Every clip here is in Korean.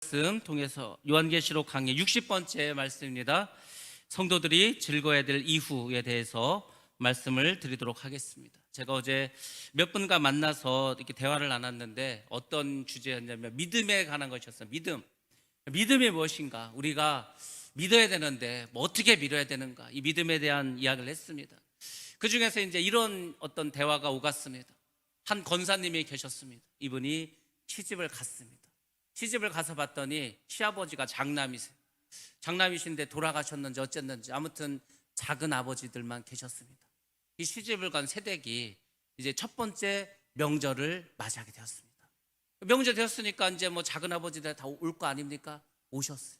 말씀 통해서 요한계시록 강의 60번째 말씀입니다. 성도들이 즐거워야 될 이후에 대해서 말씀을 드리도록 하겠습니다. 제가 어제 몇 분과 만나서 이렇게 대화를 나눴는데 어떤 주제였냐면 믿음에 관한 것이었어요. 믿음이 무엇인가? 우리가 믿어야 되는데 뭐 어떻게 믿어야 되는가? 이 믿음에 대한 이야기를 했습니다. 그 중에서 이제 이런 어떤 대화가 오갔습니다. 한 권사님이 계셨습니다. 이분이 시집을 갔습니다. 시집을 가서 봤더니 시아버지가 장남이신데 돌아가셨는지 어쨌는지 아무튼 작은 아버지들만 계셨습니다. 이 시집을 간 새댁이 이제 첫 번째 명절을 맞이하게 되었습니다. 명절 되었으니까 이제 뭐 작은 아버지들 다 올 거 아닙니까? 오셨어요.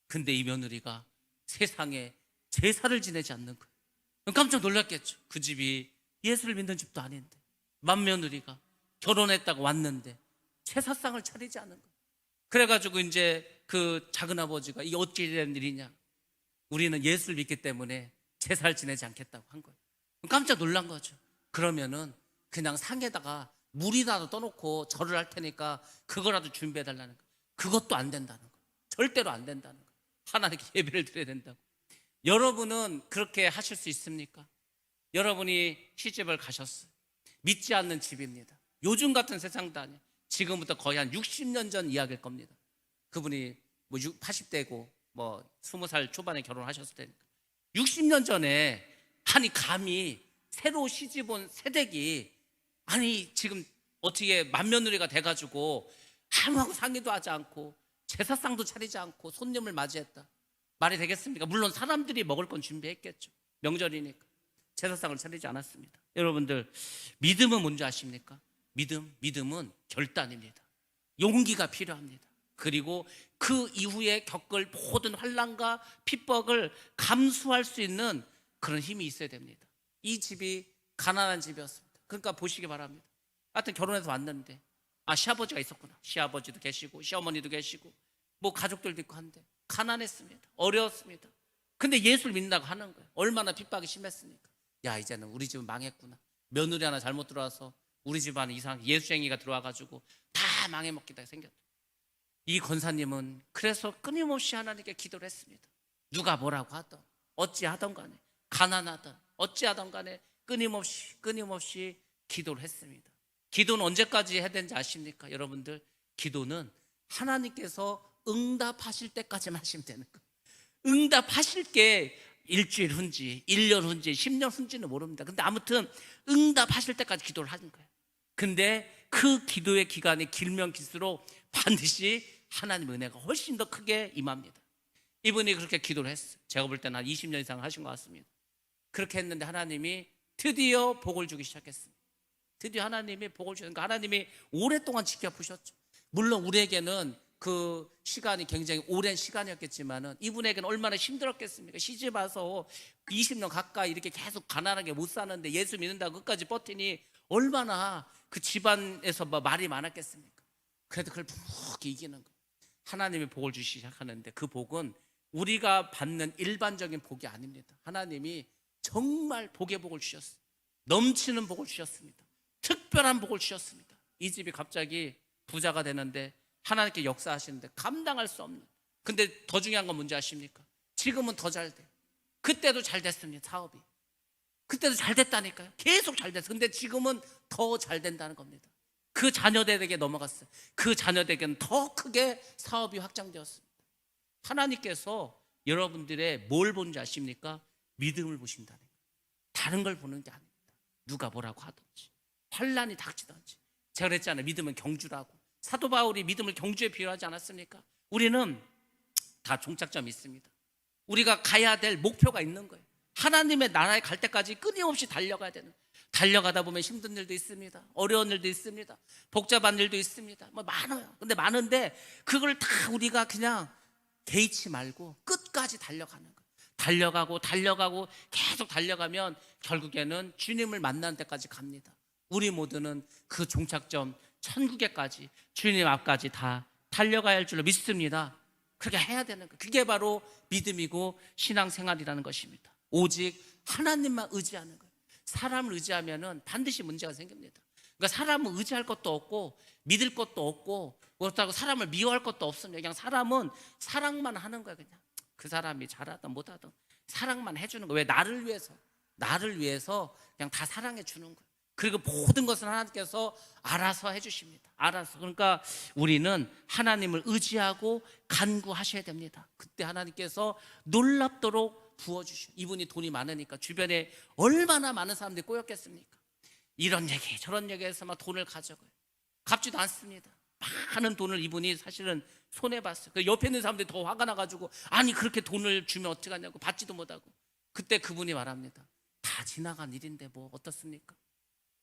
근데 이 며느리가 세상에 제사를 지내지 않는 거예요. 깜짝 놀랐겠죠. 그 집이 예수를 믿는 집도 아닌데 맏며느리가 결혼했다고 왔는데 제사상을 차리지 않은 거예요. 그래가지고 이제 그 작은 아버지가 이게 어찌 된 일이냐, 우리는 예수를 믿기 때문에 제사를 지내지 않겠다고 한 거예요. 깜짝 놀란 거죠. 그러면은 그냥 상에다가 물이라도 떠놓고 절을 할 테니까 그거라도 준비해 달라는 거예요. 그것도 안 된다는 거예요. 절대로 안 된다는 거예요. 하나님께 예배를 드려야 된다고. 여러분은 그렇게 하실 수 있습니까? 여러분이 시집을 가셨어요. 믿지 않는 집입니다. 요즘 같은 세상도 아니에요. 지금부터 거의 한 60년 전 이야기일 겁니다. 그분이 뭐 80대고 뭐 20살 초반에 결혼하셨을 테니까 60년 전에 아니 감히 새로 시집 온 새댁이 아니 지금 어떻게 맏며느리가 돼가지고 아무하고 상의도 하지 않고 제사상도 차리지 않고 손님을 맞이했다. 말이 되겠습니까? 물론 사람들이 먹을 건 준비했겠죠. 명절이니까. 제사상을 차리지 않았습니다. 여러분들, 믿음은 뭔지 아십니까? 믿음은 결단입니다. 용기가 필요합니다. 그리고 그 이후에 겪을 모든 환난과 핍박을 감수할 수 있는 그런 힘이 있어야 됩니다. 이 집이 가난한 집이었습니다. 그러니까 보시기 바랍니다. 하여튼 결혼해서 왔는데 시아버지가 있었구나. 시아버지도 계시고 시어머니도 계시고 뭐 가족들도 있고 한데 가난했습니다. 어려웠습니다. 근데 예수를 믿는다고 하는 거예요. 얼마나 핍박이 심했습니까? 야, 이제는 우리 집은 망했구나. 며느리 하나 잘못 들어와서 우리 집안에 이상하게 예수쟁이가 들어와가지고 다 망해먹기다 생겼다. 이 권사님은 그래서 끊임없이 하나님께 기도를 했습니다. 누가 뭐라고 하던 어찌하던 간에 가난하던 어찌하던 간에 끊임없이 기도를 했습니다. 기도는 언제까지 해야 되는지 아십니까? 여러분들, 기도는 하나님께서 응답하실 때까지만 하시면 되는 거예요. 응답하실 게 일주일 후인지 1년 후인지 10년 후인지는 모릅니다. 근데 아무튼 응답하실 때까지 기도를 하는 거예요. 근데 그 기도의 기간이 길면 길수록 반드시 하나님의 은혜가 훨씬 더 크게 임합니다. 이분이 그렇게 기도를 했어요. 제가 볼 때는 한 20년 이상 하신 것 같습니다. 그렇게 했는데 하나님이 드디어 복을 주기 시작했습니다. 드디어 하나님이 복을 주니까 하나님이 오랫동안 지켜보셨죠. 물론 우리에게는 그 시간이 굉장히 오랜 시간이었겠지만은 이분에게는 얼마나 힘들었겠습니까? 시집 와서 20년 가까이 이렇게 계속 가난하게 못 사는데 예수 믿는다고 끝까지 버티니 얼마나 그 집안에서 말이 많았겠습니까? 그래도 그걸 푹 이기는 거예요. 하나님이 복을 주시기 시작하는데 그 복은 우리가 받는 일반적인 복이 아닙니다. 하나님이 정말 복의 복을 주셨어요. 넘치는 복을 주셨습니다. 특별한 복을 주셨습니다. 이 집이 갑자기 부자가 되는데 하나님께 역사하시는데 감당할 수 없는. 근데 더 중요한 건 뭔지 아십니까? 지금은 더 잘 돼요. 그때도 잘 됐습니다. 사업이. 그때도 잘 됐다니까요. 계속 잘 됐어요. 근데 지금은 더 잘 된다는 겁니다. 그 자녀들에게 넘어갔어요. 그 자녀들에게는 더 크게 사업이 확장되었습니다. 하나님께서 여러분들의 뭘 보는지 아십니까? 믿음을 보신다는 거예요. 다른 걸 보는 게 아닙니다. 누가 뭐라고 하든지 환난이 닥치든지. 제가 그랬잖아요. 믿음은 경주라고. 사도 바울이 믿음을 경주에 비유하지 않았습니까? 우리는 다 종착점이 있습니다. 우리가 가야 될 목표가 있는 거예요. 하나님의 나라에 갈 때까지 끊임없이 달려가야 되는 거예요. 달려가다 보면 힘든 일도 있습니다. 어려운 일도 있습니다. 복잡한 일도 있습니다. 뭐 많아요. 근데 많은데 그걸 다 우리가 그냥 개의치 말고 끝까지 달려가는 거예요. 달려가고 계속 달려가면 결국에는 주님을 만나는 데까지 갑니다. 우리 모두는 그 종착점 천국에까지 주님 앞까지 다 달려가야 할 줄로 믿습니다. 그렇게 해야 되는 거예요. 그게 바로 믿음이고 신앙생활이라는 것입니다. 오직 하나님만 의지하는 거예요. 사람을 의지하면 반드시 문제가 생깁니다. 그러니까 사람은 의지할 것도 없고 믿을 것도 없고 그렇다고 사람을 미워할 것도 없습니다. 그냥 사람은 사랑만 하는 거야. 그냥 그 사람이 잘하든 못하든 사랑만 해주는 거야. 왜? 나를 위해서 그냥 다 사랑해 주는 거야. 그리고 모든 것은 하나님께서 알아서 해주십니다. 알아서. 그러니까 우리는 하나님을 의지하고 간구하셔야 됩니다. 그때 하나님께서 놀랍도록 부어주시오. 이분이 돈이 많으니까 주변에 얼마나 많은 사람들이 꼬였겠습니까? 이런 얘기 저런 얘기해서 막 돈을 가져가요. 갚지도 않습니다. 많은 돈을 이분이 사실은 손해봤어요. 그 옆에 있는 사람들이 더 화가 나가지고 아니 그렇게 돈을 주면 어떡하냐고 받지도 못하고. 그때 그분이 말합니다. 다 지나간 일인데 뭐 어떻습니까?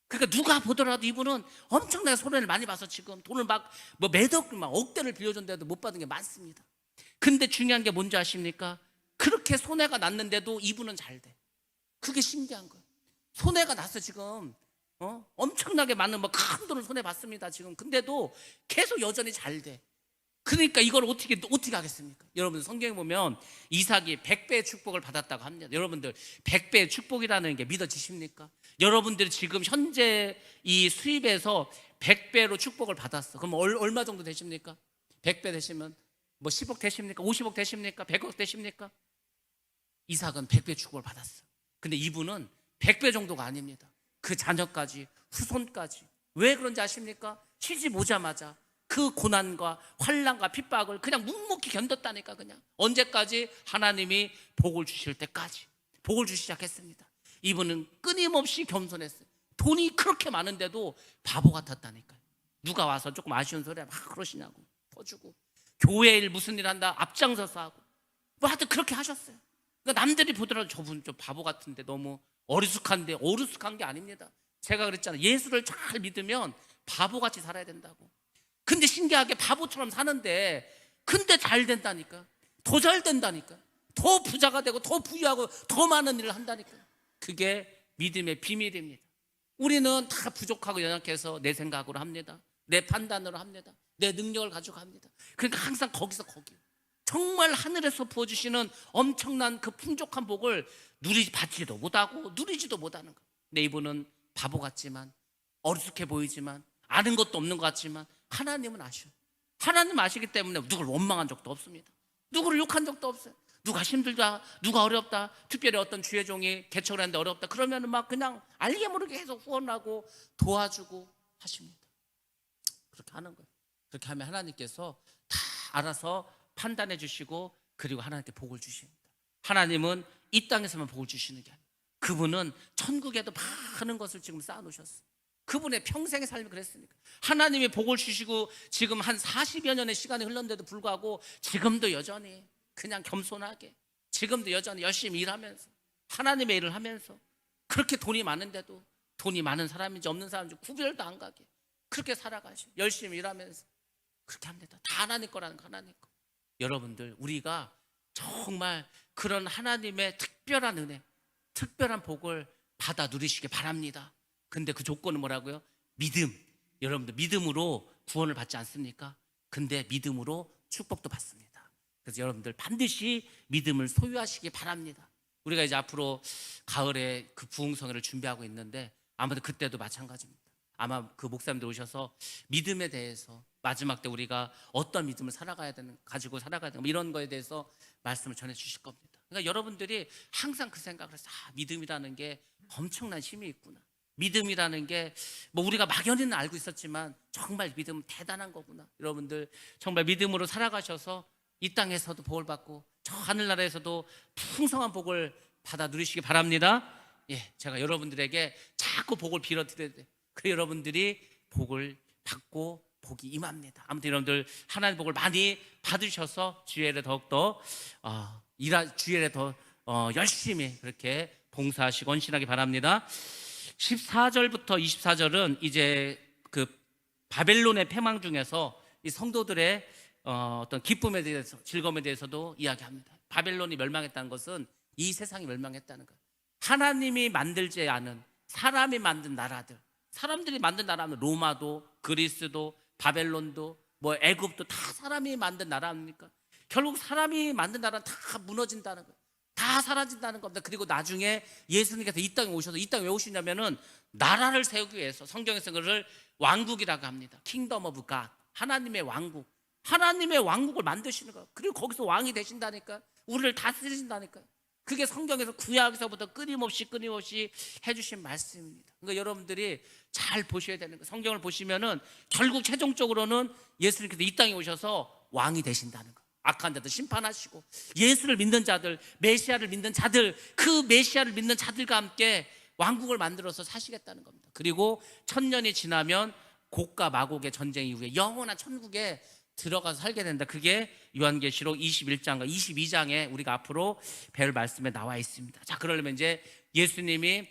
그러니까 누가 보더라도 이분은 엄청나게 손해를 많이 봐서 지금 돈을 막 뭐 매덕 막 억대를 빌려줬는데도 못 받은 게 많습니다. 근데 중요한 게 뭔지 아십니까? 그렇게 손해가 났는데도 이분은 잘 돼. 그게 신기한 거예요. 손해가 났어 지금. 엄청나게 많은 뭐 큰 돈을 손해 봤습니다 지금. 근데도 계속 여전히 잘 돼. 그러니까 이걸 어떻게 하겠습니까? 여러분 성경에 보면 이삭이 100배의 축복을 받았다고 합니다. 여러분들 100배의 축복이라는 게 믿어지십니까? 여러분들이 지금 현재 이 수입에서 100배로 축복을 받았어. 그럼 얼마 정도 되십니까? 100배 되시면 뭐 10억 되십니까? 50억 되십니까? 100억 되십니까? 이삭은 100배 축복을 받았어. 근데 이분은 100배 정도가 아닙니다. 그 자녀까지 후손까지. 왜 그런지 아십니까? 시집 오자마자 그 고난과 환난과 핍박을 그냥 묵묵히 견뎠다니까. 그냥 언제까지? 하나님이 복을 주실 때까지 복을 주시기 시작했습니다. 이분은 끊임없이 겸손했어요. 돈이 그렇게 많은데도 바보 같았다니까요. 누가 와서 조금 아쉬운 소리 막 그러시냐고 퍼주고, 교회 일 무슨 일 한다 앞장서서 하고 뭐 하여튼 그렇게 하셨어요. 그러니까 남들이 보더라도 저분 좀 바보 같은데 너무 어리숙한데, 어리숙한 게 아닙니다. 제가 그랬잖아요. 예수를 잘 믿으면 바보같이 살아야 된다고. 근데 신기하게 바보처럼 사는데 근데 잘 된다니까. 더 잘 된다니까. 더 부자가 되고 더 부유하고 더 많은 일을 한다니까. 그게 믿음의 비밀입니다. 우리는 다 부족하고 연약해서 내 생각으로 합니다. 내 판단으로 합니다. 내 능력을 가지고 합니다. 그러니까 항상 거기서 거기. 정말 하늘에서 부어주시는 엄청난 그 풍족한 복을 받지도 못하고 누리지도 못하는 거예요. 근데 이분은 바보 같지만, 어리숙해 보이지만, 아는 것도 없는 것 같지만 하나님은 아셔요. 하나님 아시기 때문에 누구를 원망한 적도 없습니다. 누구를 욕한 적도 없어요. 누가 힘들다, 누가 어렵다, 특별히 어떤 주의 종이 개척을 하는데 어렵다 그러면 막 그냥 알게 모르게 계속 후원하고 도와주고 하십니다. 그렇게 하는 거예요. 그렇게 하면 하나님께서 다 알아서 판단해 주시고, 그리고 하나님께 복을 주십니다. 하나님은 이 땅에서만 복을 주시는 게 아니에요. 그분은 천국에도 많은 것을 지금 쌓아놓으셨어요. 그분의 평생의 삶이 그랬으니까. 하나님이 복을 주시고 지금 한 40여 년의 시간이 흘렀는데도 불구하고 지금도 여전히 그냥 겸손하게, 지금도 여전히 열심히 일하면서 하나님의 일을 하면서, 그렇게 돈이 많은데도 돈이 많은 사람인지 없는 사람인지 구별도 안 가게 그렇게 살아가시고 열심히 일하면서 그렇게 합니다. 다 하나님 거라는 거, 하나님 거. 여러분들, 우리가 정말 그런 하나님의 특별한 은혜, 특별한 복을 받아 누리시기 바랍니다. 근데 그 조건은 뭐라고요? 믿음. 여러분들 믿음으로 구원을 받지 않습니까? 근데 믿음으로 축복도 받습니다. 그래서 여러분들 반드시 믿음을 소유하시기 바랍니다. 우리가 이제 앞으로 가을에 그 부흥성회를 준비하고 있는데 아마도 그때도 마찬가지입니다. 아마 그 목사님들 오셔서 믿음에 대해서 마지막 때 우리가 어떤 믿음을 가지고 살아가야 되는 이런 거에 대해서 말씀을 전해 주실 겁니다. 그러니까 여러분들이 항상 그 생각을 해서 믿음이라는 게 엄청난 힘이 있구나. 믿음이라는 게 뭐 우리가 막연히는 알고 있었지만 정말 믿음은 대단한 거구나. 여러분들 정말 믿음으로 살아가셔서 이 땅에서도 복을 받고 저 하늘나라에서도 풍성한 복을 받아 누리시기 바랍니다. 예, 제가 여러분들에게 자꾸 복을 빌어드려야 돼요. 그 여러분들이 복을 받고 복이 임합니다. 아무튼 여러분들 하나님 복을 많이 받으셔서 주일에 더욱더 주일에 더 열심히 그렇게 봉사하시고 헌신하기 바랍니다. 14절부터 24절은 이제 그 바벨론의 패망 중에서 이 성도들의 어떤 기쁨에 대해서, 즐거움에 대해서도 이야기합니다. 바벨론이 멸망했다는 것은 이 세상이 멸망했다는 거예요. 하나님이 만들지 않은 사람이 만든 나라들, 사람들이 만든 나라는 로마도, 그리스도, 바벨론도, 뭐 애굽도 다 사람이 만든 나라 아닙니까? 결국 사람이 만든 나라는 다 무너진다는 거예요. 다 사라진다는 겁니다. 그리고 나중에 예수님께서 이 땅에 오셔서, 이 땅에 왜 오시냐면은 나라를 세우기 위해서, 성경에서 그를 왕국이라고 합니다. 킹덤 오브 갓, 하나님의 왕국. 하나님의 왕국을 만드시는 거예요. 그리고 거기서 왕이 되신다니까. 우리를 다스리신다니까요. 그게 성경에서 구약에서부터 끊임없이 해주신 말씀입니다. 그러니까 여러분들이 잘 보셔야 되는 거예요. 성경을 보시면은 결국 최종적으로는 예수님께서 이 땅에 오셔서 왕이 되신다는 거예요. 악한 자들 심판하시고, 예수를 믿는 자들, 메시아를 믿는 자들, 그 메시아를 믿는 자들과 함께 왕국을 만들어서 사시겠다는 겁니다. 그리고 1000년이 지나면 곡과 마곡의 전쟁 이후에 영원한 천국에 들어가서 살게 된다. 그게 요한계시록 21장과 22장에 우리가 앞으로 배울 말씀에 나와 있습니다. 자, 그러려면 이제 예수님이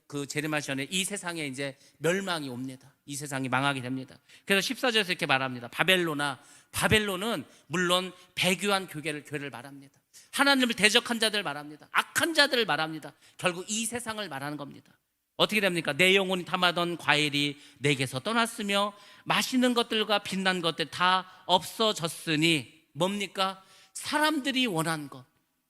그 재림하시 전에 이 세상에 이제 멸망이 옵니다. 이 세상이 망하게 됩니다. 그래서 14절에서 이렇게 말합니다. 바벨론은 물론 배교한 교회를 말합니다. 하나님을 대적한 자들 말합니다. 악한 자들을 말합니다. 결국 이 세상을 말하는 겁니다. 어떻게 됩니까? 내 영혼이 탐하던 과일이 내게서 떠났으며 맛있는 것들과 빛난 것들 다 없어졌으니, 뭡니까? 사람들이 원하는 것,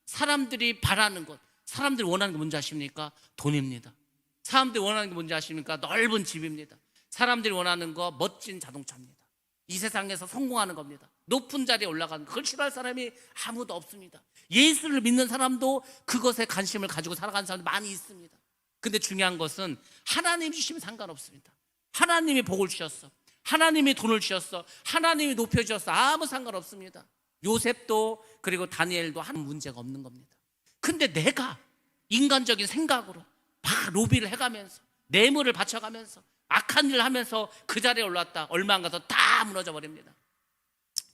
사람들이 바라는 것, 사람들이 원하는 게 뭔지 아십니까? 돈입니다. 사람들이 원하는 게 뭔지 아십니까? 넓은 집입니다. 사람들이 원하는 거 멋진 자동차입니다. 이 세상에서 성공하는 겁니다. 높은 자리에 올라가는 거, 그걸 싫어할 사람이 아무도 없습니다. 예수를 믿는 사람도 그것에 관심을 가지고 살아가는 사람이 많이 있습니다. 근데 중요한 것은 하나님 주시면 상관없습니다. 하나님이 복을 주셨어, 하나님이 돈을 주셨어, 하나님이 높여주셨어, 아무 상관없습니다. 요셉도 그리고 다니엘도 한 문제가 없는 겁니다. 근데 내가 인간적인 생각으로 막 로비를 해가면서 뇌물을 바쳐가면서 악한 일을 하면서 그 자리에 올랐다, 얼마 안 가서 다 무너져 버립니다.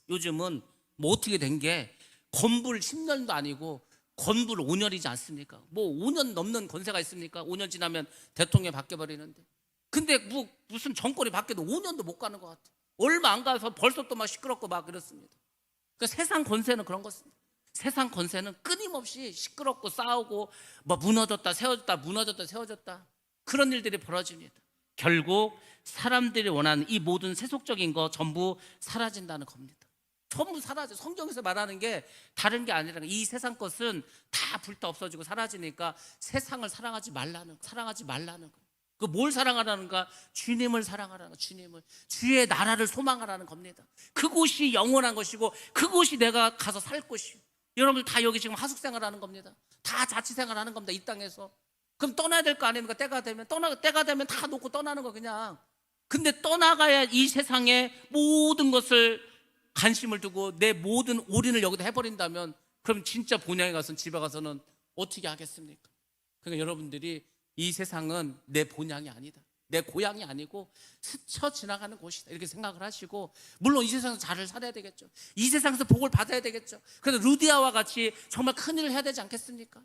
요즘은 뭐 어떻게 된 게 건불 10년도 아니고 건불 5년이지 않습니까? 뭐 5년 넘는 권세가 있습니까? 5년 지나면 대통령이 바뀌어버리는데, 근데 무슨 정권이 바뀌어도 5년도 못 가는 것 같아. 얼마 안 가서 벌써 또 막 시끄럽고 막 그렇습니다. 그러니까 세상 권세는 그런 것입니다. 세상 권세는 끊임없이 시끄럽고 싸우고 뭐 무너졌다 세워졌다, 무너졌다 세워졌다, 그런 일들이 벌어집니다. 결국 사람들이 원하는 이 모든 세속적인 거 전부 사라진다는 겁니다. 전부 사라져. 성경에서 말하는 게 다른 게 아니라, 이 세상 것은 다 불타 없어지고 사라지니까 세상을 사랑하지 말라는 거. 그 뭘 사랑하라는가? 주님을 사랑하라는 거. 주님을, 주의 나라를 소망하라는 겁니다. 그곳이 영원한 것이고 그곳이 내가 가서 살 곳이요. 여러분들 다 여기 지금 하숙생활하는 겁니다. 다 자취생활하는 겁니다. 이 땅에서. 그럼 떠나야 될 거 아닙니까? 때가 되면 다 놓고 떠나는 거 그냥. 근데 떠나가야 이 세상의 모든 것을 관심을 두고 내 모든 올인을 여기다 해버린다면, 그럼 진짜 본향에 가서는, 집에 가서는 어떻게 하겠습니까? 그러니까 여러분들이 이 세상은 내 본향이 아니다, 내 고향이 아니고 스쳐 지나가는 곳이다, 이렇게 생각을 하시고, 물론 이 세상에서 잘 살아야 되겠죠. 이 세상에서 복을 받아야 되겠죠. 그래서 루디아와 같이 정말 큰일을 해야 되지 않겠습니까?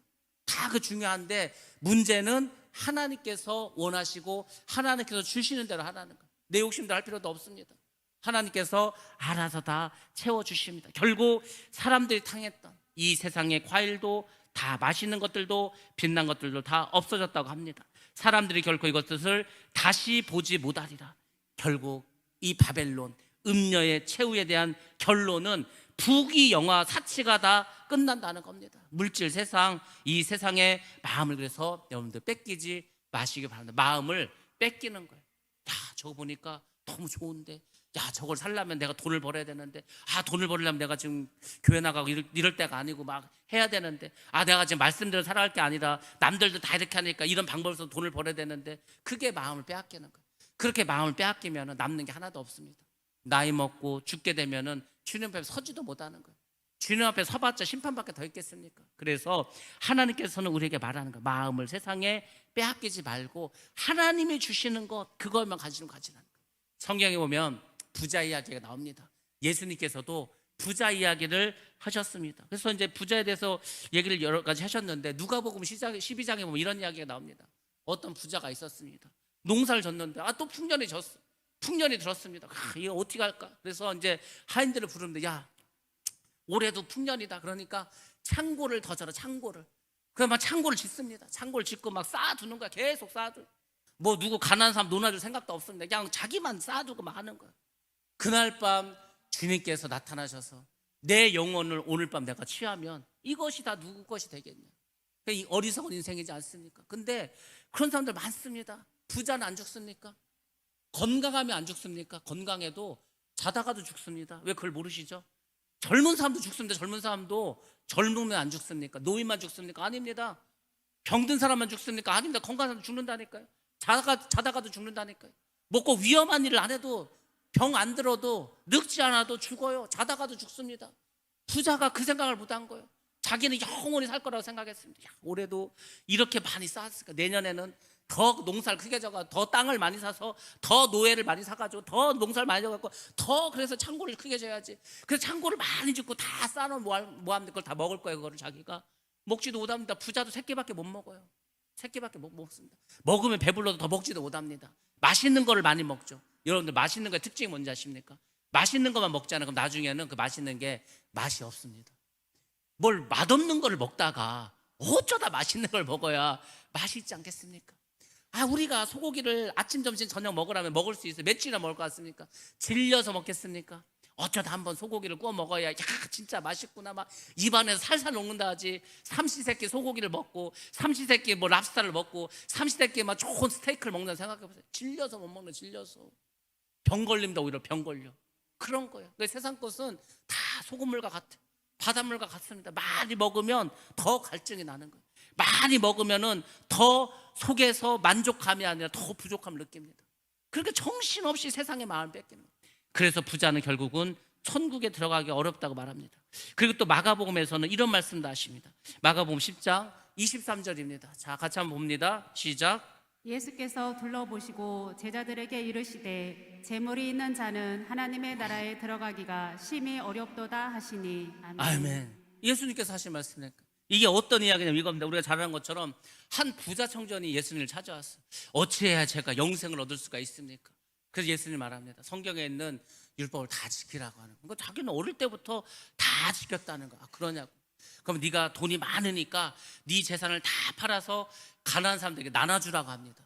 다 그 중요한데, 문제는 하나님께서 원하시고 하나님께서 주시는 대로 하라는 거예요. 내 욕심도 할 필요도 없습니다. 하나님께서 알아서 다 채워주십니다. 결국 사람들이 탕했던 이 세상의 과일도, 다 맛있는 것들도, 빛난 것들도 다 없어졌다고 합니다. 사람들이 결코 이것을 다시 보지 못하리라. 결국 이 바벨론, 음녀의 최후에 대한 결론은 부귀영화, 사치가 다 끝난다는 겁니다. 물질 세상, 이 세상의 마음을, 그래서 여러분들 뺏기지 마시기 바랍니다. 마음을 뺏기는 거예요. 야, 저거 보니까 너무 좋은데, 야, 저걸 살려면 내가 돈을 벌어야 되는데, 돈을 벌려면 내가 지금 교회 나가고 이럴 때가 아니고 막 해야 되는데, 내가 지금 말씀대로 살아갈 게 아니라 남들도 다 이렇게 하니까 이런 방법으로 돈을 벌어야 되는데, 그게 마음을 빼앗기는 거예요. 그렇게 마음을 빼앗기면 남는 게 하나도 없습니다. 나이 먹고 죽게 되면은 주님 앞에 서지도 못하는 거예요. 주님 앞에 서봤자 심판밖에 더 있겠습니까? 그래서 하나님께서는 우리에게 말하는 거예요. 마음을 세상에 빼앗기지 말고 하나님이 주시는 것, 그것만 가지라는 거예요. 성경에 보면 부자 이야기가 나옵니다. 예수님께서도 부자 이야기를 하셨습니다. 그래서 이제 부자에 대해서 얘기를 여러 가지 하셨는데, 누가복음 12장에 보면 이런 이야기가 나옵니다. 어떤 부자가 있었습니다. 농사를 졌는데 또 풍년이 들었습니다. 이거 어떻게 할까? 그래서 이제 하인들을 부르는데, 야, 올해도 풍년이다. 그러니까 창고를 더 져라, 창고를. 그래서 막 창고를 짓습니다. 창고를 짓고 막 쌓아두는 거야. 계속 쌓아두고. 뭐 누구 가난한 사람 논아줄 생각도 없습니다. 그냥 자기만 쌓아두고 막 하는 거야. 그날 밤 주님께서 나타나셔서 내 영혼을 오늘 밤 내가 취하면 이것이 다 누구 것이 되겠냐. 이 어리석은 인생이지 않습니까? 근데 그런 사람들 많습니다. 부자는 안 죽습니까? 건강하면 안 죽습니까? 건강해도 자다가도 죽습니다. 왜 그걸 모르시죠? 젊은 사람도 죽습니다. 젊은 사람도 젊으면 안 죽습니까? 노인만 죽습니까? 아닙니다. 병든 사람만 죽습니까? 아닙니다. 건강한 사람도 죽는다니까요. 자다가도 죽는다니까요. 뭐 꼭 위험한 일을 안 해도, 병 안 들어도, 늙지 않아도 죽어요. 자다가도 죽습니다. 부자가 그 생각을 못한 거예요. 자기는 영원히 살 거라고 생각했습니다. 야, 올해도 이렇게 많이 쌓았으니까 내년에는 더 농사를 크게 져가, 더 땅을 많이 사서 더 노예를 많이 사가지고 더 농사를 많이 져갖고 더 그래서 창고를 크게 져야지. 그래서 창고를 많이 짓고 다 쌓아놓으면 뭐합니까? 그걸 다 먹을 거예요. 그거를 자기가 먹지도 못합니다. 부자도 새끼밖에 못 먹어요. 새끼밖에 못 먹습니다. 먹으면 배불러도 더 먹지도 못합니다. 맛있는 거를 많이 먹죠. 여러분들 맛있는 거의 특징이 뭔지 아십니까? 맛있는 것만 먹잖아요. 그럼 나중에는 그 맛있는 게 맛이 없습니다. 뭘 맛없는 거를 먹다가 어쩌다 맛있는 걸 먹어야 맛이 있지 않겠습니까? 우리가 소고기를 아침, 점심, 저녁 먹으라면 먹을 수 있어요. 며칠이나 먹을 것 같습니까? 질려서 먹겠습니까? 어쩌다 한번 소고기를 구워 먹어야 야 진짜 맛있구나 막 입안에서 살살 녹는다 하지. 삼시세끼 소고기를 먹고 삼시세끼 뭐 랍스타를 먹고 삼시세끼 막 좋은 스테이크를 먹는다 생각해보세요. 질려서 못 먹는, 질려서 병 걸립니다. 오히려 병 걸려. 그런 거예요. 세상 것은 다 소금물과 같아, 바닷물과 같습니다. 많이 먹으면 더 갈증이 나는 거예요. 많이 먹으면은 더 속에서 만족감이 아니라 더 부족함을 느낍니다. 그러니까 정신없이 세상의 마음을 뺏기는 거예요. 그래서 부자는 결국은 천국에 들어가기 어렵다고 말합니다. 그리고 또 마가복음에서는 이런 말씀도 하십니다. 마가복음 10장 23절입니다. 자, 같이 한번 봅니다. 시작. 예수께서 둘러보시고 제자들에게 이르시되 재물이 있는 자는 하나님의 나라에 들어가기가 심히 어렵도다 하시니. 아멘. 아멘. 예수님께서 하신 말씀이니까. 이게 어떤 이야기냐면 이겁니다. 우리가 잘 아는 것처럼 한 부자 청년이 예수님을 찾아왔어요. 어찌해야 제가 영생을 얻을 수가 있습니까? 그래서 예수님 말합니다. 성경에 있는 율법을 다 지키라고 하는 거예요. 자기는 어릴 때부터 다 지켰다는 거야. 그러냐고. 그럼 네가 돈이 많으니까 네 재산을 다 팔아서 가난한 사람들에게 나눠주라고 합니다.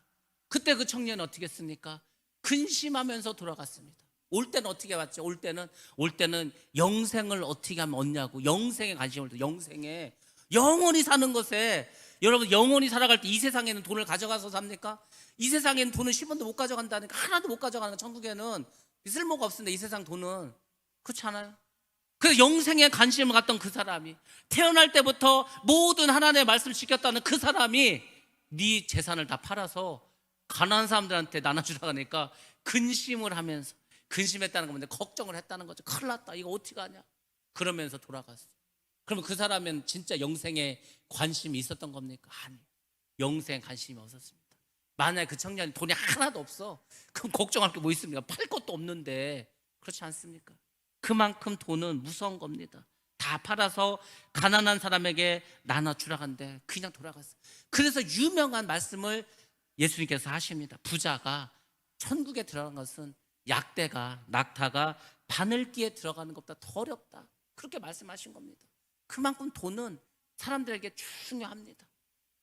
그때 그 청년은 어떻게 했습니까? 근심하면서 돌아갔습니다. 올 때는 어떻게 왔죠? 올 때는 영생을 어떻게 하면 얻냐고. 영생에 관심을 둬. 영생에 영원히 사는 것에. 여러분, 영원히 살아갈 때 이 세상에는 돈을 가져가서 삽니까? 이 세상에는 돈은 10원도 못 가져간다니까. 하나도 못 가져가는 거. 천국에는 쓸모가 없습니다. 이 세상 돈은. 그렇지 않아요? 그래서 영생에 관심을 갖던 그 사람이, 태어날 때부터 모든 하나님의 말씀을 지켰다는 그 사람이 네 재산을 다 팔아서 가난한 사람들한테 나눠주라고 하니까 근심을 하면서, 근심했다는 건 뭔데? 걱정을 했다는 거죠. 큰일 났다, 이거 어떻게 하냐. 그러면서 돌아갔어. 그러면 그 사람은 진짜 영생에 관심이 있었던 겁니까? 아니요. 영생에 관심이 없었습니다. 만약에 그 청년이 돈이 하나도 없어, 그럼 걱정할 게 뭐 있습니까? 팔 것도 없는데. 그렇지 않습니까? 그만큼 돈은 무서운 겁니다. 다 팔아서 가난한 사람에게 나눠주라고 하는데 그냥 돌아갔어요. 그래서 유명한 말씀을 예수님께서 하십니다. 부자가 천국에 들어간 것은 약대가, 낙타가 바늘기에 들어가는 것보다 더 어렵다. 그렇게 말씀하신 겁니다. 그만큼 돈은 사람들에게 중요합니다.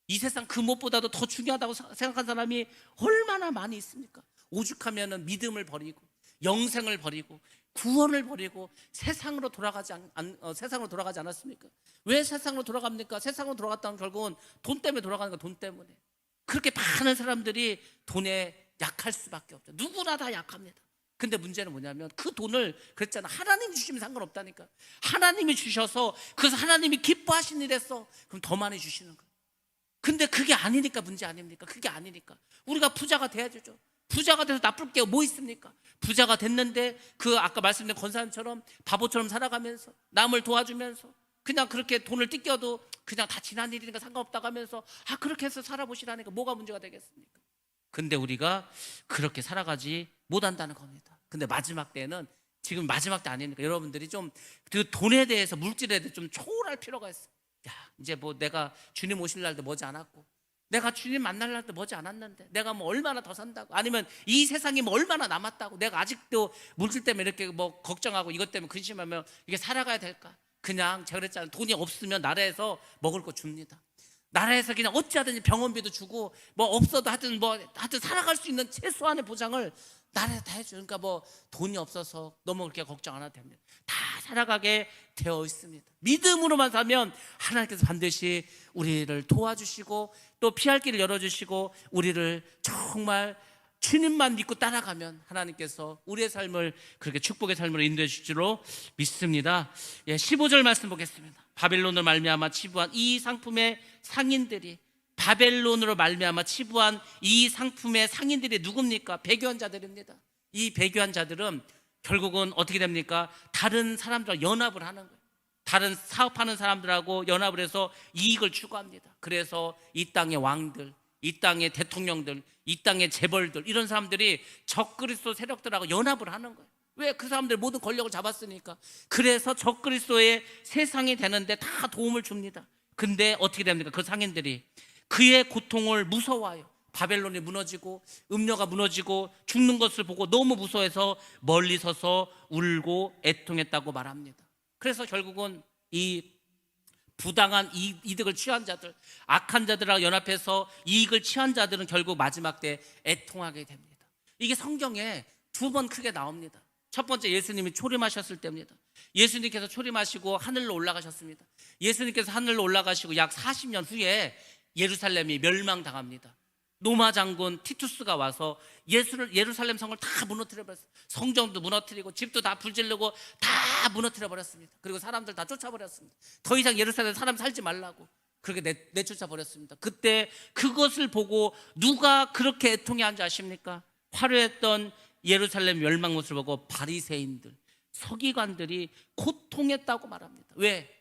이 세상 금옷보다도 더 중요하다고 생각한 사람이 얼마나 많이 있습니까? 오죽하면 믿음을 버리고 영생을 버리고 구원을 버리고 세상으로 돌아가지 않았습니까? 왜 세상으로 돌아갑니까? 세상으로 돌아갔다는 결국은 돈 때문에 돌아가는 거예요. 돈 때문에. 그렇게 많은 사람들이 돈에 약할 수밖에 없죠. 누구나 다 약합니다. 근데 문제는 뭐냐면 그 돈을, 그랬잖아, 하나님이 주시면 상관없다니까. 하나님이 주셔서, 그래서 하나님이 기뻐하신 일 했어. 그럼 더 많이 주시는 거예요. 근데 그게 아니니까 문제 아닙니까? 그게 아니니까 우리가 부자가 돼야 되죠. 부자가 돼서 나쁠 게 뭐 있습니까? 부자가 됐는데 그 아까 말씀드린 권사님처럼 바보처럼 살아가면서 남을 도와주면서 그냥 그렇게 돈을 뜯겨도 그냥 다 지난 일이니까 상관없다고 하면서 그렇게 해서 살아보시라니까 뭐가 문제가 되겠습니까? 근데 우리가 그렇게 살아가지 못한다는 겁니다. 근데 마지막 때는, 지금 마지막 때 아닙니까? 여러분들이 좀 그 돈에 대해서, 물질에 대해서 좀 초월할 필요가 있어요. 야, 이제 뭐 내가 주님 오실 날도 머지 않았고, 내가 주님 만날 날도 머지 않았는데 내가 뭐 얼마나 더 산다고, 아니면 이 세상이 뭐 얼마나 남았다고 내가 아직도 물질 때문에 이렇게 뭐 걱정하고 이것 때문에 근심하면 이게 살아가야 될까? 그냥 제가 그랬잖아요. 돈이 없으면 나라에서 먹을 거 줍니다. 나라에서 그냥 어찌하든지 병원비도 주고, 뭐 없어도 하여튼 살아갈 수 있는 최소한의 보장을 나라에서 다 해줘요. 그러니까 뭐 돈이 없어서 너무 그렇게 걱정 안 해도 됩니다. 다 살아가게 되어 있습니다. 믿음으로만 사면 하나님께서 반드시 우리를 도와주시고 또 피할 길을 열어주시고 우리를 정말 주님만 믿고 따라가면 하나님께서 우리의 삶을 그렇게 축복의 삶으로 인도해 주실 줄로 믿습니다. 15절 말씀 보겠습니다. 바벨론으로 말미암아 치부한 이 상품의 상인들이, 바벨론으로 말미암아 치부한 이 상품의 상인들이 누굽니까? 배교한 자들입니다. 이 배교한 자들은 결국은 어떻게 됩니까? 다른 사람들과 연합을 하는 거예요. 다른 사업하는 사람들하고 연합을 해서 이익을 추구합니다. 그래서 이 땅의 왕들, 이 땅의 대통령들, 이 땅의 재벌들, 이런 사람들이 적그리스도 세력들하고 연합을 하는 거예요. 왜? 그 사람들 모든 권력을 잡았으니까. 그래서 적그리스도의 세상이 되는데 다 도움을 줍니다. 근데 어떻게 됩니까? 그 상인들이 그의 고통을 무서워해요. 바벨론이 무너지고 음녀가 무너지고 죽는 것을 보고 너무 무서워해서 멀리 서서 울고 애통했다고 말합니다. 그래서 결국은 이 부당한 이득을 취한 자들, 악한 자들하고 연합해서 이익을 취한 자들은 결국 마지막 때 애통하게 됩니다. 이게 성경에 두 번 크게 나옵니다. 첫 번째, 예수님이 초림하셨을 때입니다. 예수님께서 초림하시고 하늘로 올라가셨습니다. 예수님께서 하늘로 올라가시고 약 40년 후에 예루살렘이 멸망당합니다. 로마 장군 티투스가 와서 예루살렘 성을 다 무너뜨려 버렸어요. 성전도 무너뜨리고 집도 다 불지르고 다 무너뜨려 버렸습니다. 그리고 사람들 다 쫓아버렸습니다. 더 이상 예루살렘 사람 살지 말라고 그렇게 내쫓아 버렸습니다. 그때 그것을 보고 누가 그렇게 애통해한지 아십니까? 화려했던 예루살렘 멸망 모습을 보고 바리새인들, 서기관들이 고통했다고 말합니다. 왜?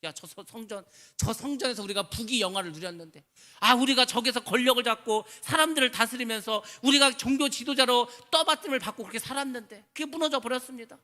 야, 저 성전에서 우리가 부귀 영화를 누렸는데, 우리가 저기서 권력을 잡고 사람들을 다스리면서 우리가 종교 지도자로 떠받침을 받고 그렇게 살았는데 그게 무너져 버렸습니다.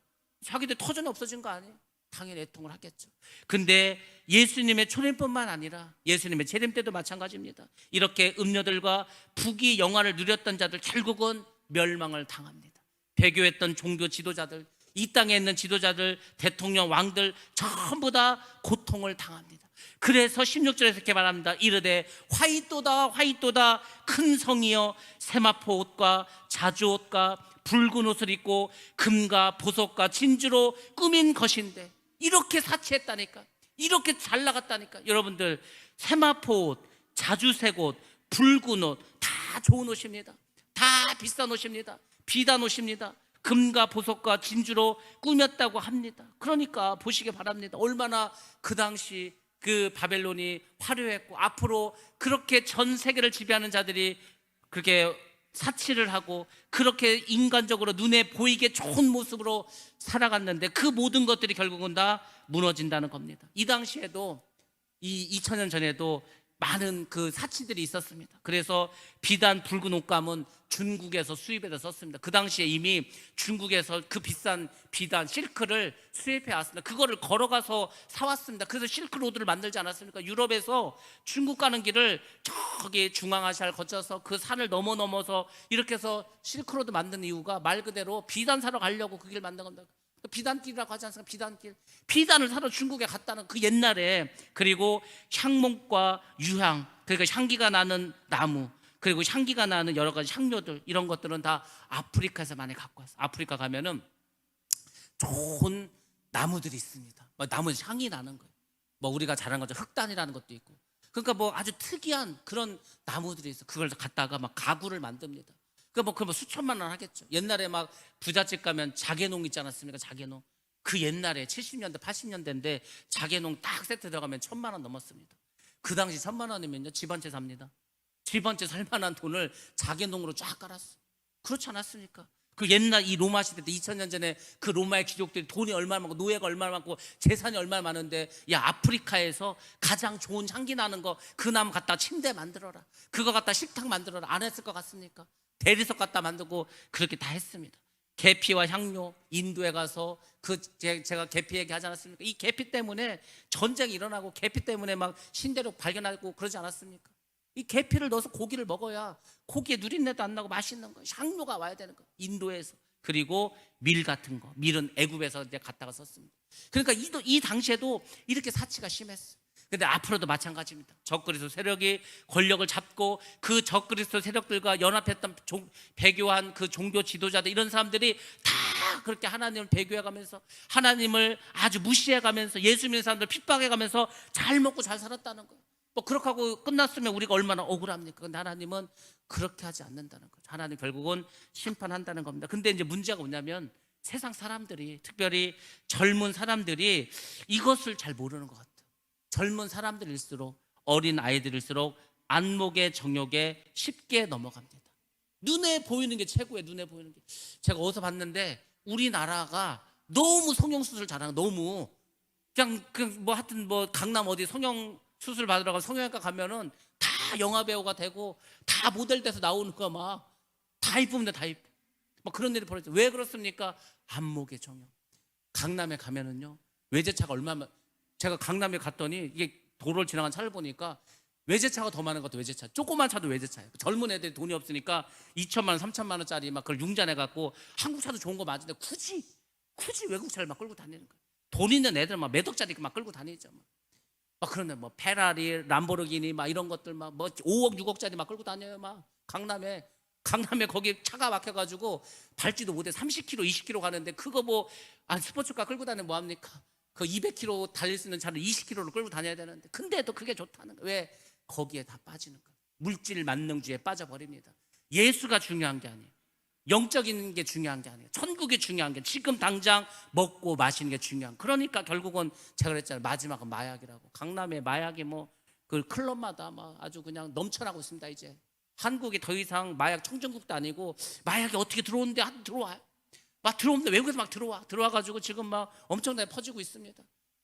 자기들 터전이 없어진 거 아니에요? 당연히 애통을 하겠죠. 근데 예수님의 초림뿐만 아니라 예수님의 재림 때도 마찬가지입니다. 이렇게 음녀들과 부귀 영화를 누렸던 자들 결국은 멸망을 당합니다. 배교했던 종교 지도자들, 이 땅에 있는 지도자들, 대통령, 왕들 전부 다 고통을 당합니다. 그래서 16절에서 이렇게 말합니다. 이르되 화이또다 화이또다 큰 성이여 세마포 옷과 자주 옷과 붉은 옷을 입고 금과 보석과 진주로 꾸민 것인데, 이렇게 사치했다니까, 이렇게 잘 나갔다니까. 여러분들, 세마포 옷, 자주색 옷, 붉은 옷 다 좋은 옷입니다. 다 비싼 옷입니다. 비단 옷입니다. 금과 보석과 진주로 꾸몄다고 합니다. 그러니까 보시기 바랍니다. 얼마나 그 당시 그 바벨론이 화려했고, 앞으로 그렇게 전 세계를 지배하는 자들이 그렇게 사치를 하고 그렇게 인간적으로 눈에 보이게 좋은 모습으로 살아갔는데 그 모든 것들이 결국은 다 무너진다는 겁니다. 이 당시에도, 이 2000년 전에도 많은 그 사치들이 있었습니다. 그래서 비단 붉은 옷감은 중국에서 수입해서 썼습니다. 그 당시에 이미 중국에서 그 비싼 비단 실크를 수입해 왔습니다. 그거를 걸어가서 사왔습니다. 그래서 실크로드를 만들지 않았습니까? 유럽에서 중국 가는 길을 저기 중앙아시아를 거쳐서 그 산을 넘어서 이렇게 해서 실크로드 만든 이유가 말 그대로 비단 사러 가려고 그 길 만든 겁니다. 비단길이라고 하지 않습니까? 비단길. 비단을 사러 중국에 갔다는 그 옛날에. 그리고 향목과 유향, 그러니까 향기가 나는 나무, 그리고 향기가 나는 여러 가지 향료들, 이런 것들은 다 아프리카에서 많이 갖고 왔어요. 아프리카 가면은 좋은 나무들이 있습니다. 나무에서 향이 나는 거예요. 우리가 잘 아는 거죠. 흑단이라는 것도 있고. 그러니까 아주 특이한 그런 나무들이 있어요. 그걸 갖다가 가구를 만듭니다. 그러면 수천만 원 하겠죠. 옛날에 부잣집 가면 자개농 있지 않았습니까? 자개농. 그 옛날에 70년대, 80년대인데 자개농 딱 세트 들어가면 1000만 원 넘었습니다. 그 당시 1000만 원이면요, 집 한 채 삽니다. 집 한 채 살 만한 돈을 자개농으로 쫙 깔았어. 그렇지 않았습니까? 그 옛날 이 로마 시대 때 2000년 전에 그 로마의 귀족들이 돈이 얼마나 많고 노예가 얼마나 많고 재산이 얼마나 많은데, 야, 아프리카에서 가장 좋은 향기 나는 거 그 나무 갖다 침대 만들어라, 그거 갖다 식탁 만들어라, 안 했을 것 같습니까? 대리석 갖다 만들고 그렇게 다 했습니다. 계피와 향료, 인도에 가서 제가 계피 얘기하지 않았습니까? 이 계피 때문에 전쟁이 일어나고 계피 때문에 신대륙 발견하고 그러지 않았습니까? 이 계피를 넣어서 고기를 먹어야 고기에 누린내도 안 나고 맛있는 거예요. 향료가 와야 되는 거예요, 인도에서. 그리고 밀 같은 거, 밀은 애굽에서 이제 갖다가 썼습니다. 그러니까 이 당시에도 이렇게 사치가 심했어요. 근데 앞으로도 마찬가지입니다. 적그리스도 세력이 권력을 잡고 그 적그리스도 세력들과 연합했던 배교한 그 종교 지도자들, 이런 사람들이 다 그렇게 하나님을 배교해가면서 하나님을 아주 무시해가면서 예수 믿는 사람들 핍박해가면서 잘 먹고 잘 살았다는 거예요. 뭐 그렇게 하고 끝났으면 우리가 얼마나 억울합니까? 근데 하나님은 그렇게 하지 않는다는 거죠. 하나님 결국은 심판한다는 겁니다. 근데 이제 문제가 뭐냐면 세상 사람들이, 특별히 젊은 사람들이 이것을 잘 모르는 것 같아요. 젊은 사람들일수록, 어린 아이들일수록 안목의 정욕에 쉽게 넘어갑니다. 눈에 보이는 게 최고예요. 눈에 보이는 게. 제가 어디서 봤는데 우리나라가 너무 성형수술 잘하는, 너무 그냥 뭐 하여튼 뭐 강남 어디 성형수술 받으러 가면 성형외과 가면은 다 영화배우가 되고 다 모델 돼서 나오는 거 막 다 이쁩니다. 다 이뻐. 막 그런 일이 벌어져요. 왜 그렇습니까? 안목의 정욕. 강남에 가면은요, 외제차가 얼마나, 제가 강남에 갔더니 이게 도로를 지나간 차를 보니까 외제차가 더 많은 것 같아요. 외제차. 조그만 차도 외제차예요. 젊은 애들이 돈이 없으니까 2천만 원, 3천만 원짜리 막 그걸 융잔해갖고 한국 차도 좋은 거 맞은데 굳이 외국 차를 막 끌고 다니는 거예요. 돈 있는 애들 막 몇 억짜리 막 끌고 다니죠. 막 그런데 뭐 페라리, 람보르기니 막 이런 것들 막 뭐 5억, 6억짜리 막 끌고 다녀요. 막 강남에 거기 차가 막혀가지고 밟지도 못해 30km, 20km 가는데 그거 뭐 스포츠카 끌고 다니면 뭐합니까? 그 200km 달릴 수 있는 차를 20km로 끌고 다녀야 되는데 근데도 그게 좋다는 거예요. 왜? 거기에 다 빠지는 거예요. 물질 만능주의에 빠져버립니다. 예수가 중요한 게 아니에요. 영적인 게 중요한 게 아니에요. 천국이 중요한 게 지금 당장 먹고 마시는 게 중요한. 그러니까 결국은 제가 그랬잖아요. 마지막은 마약이라고. 강남에 마약이 뭐 그 클럽마다 막 아주 그냥 넘쳐나고 있습니다. 이제 한국이 더 이상 마약 청정국도 아니고 마약이 어떻게 들어오는데 들어와요. 막 들어오는데 외국에서 막 들어와가지고 지금 막 엄청나게 퍼지고 있습니다.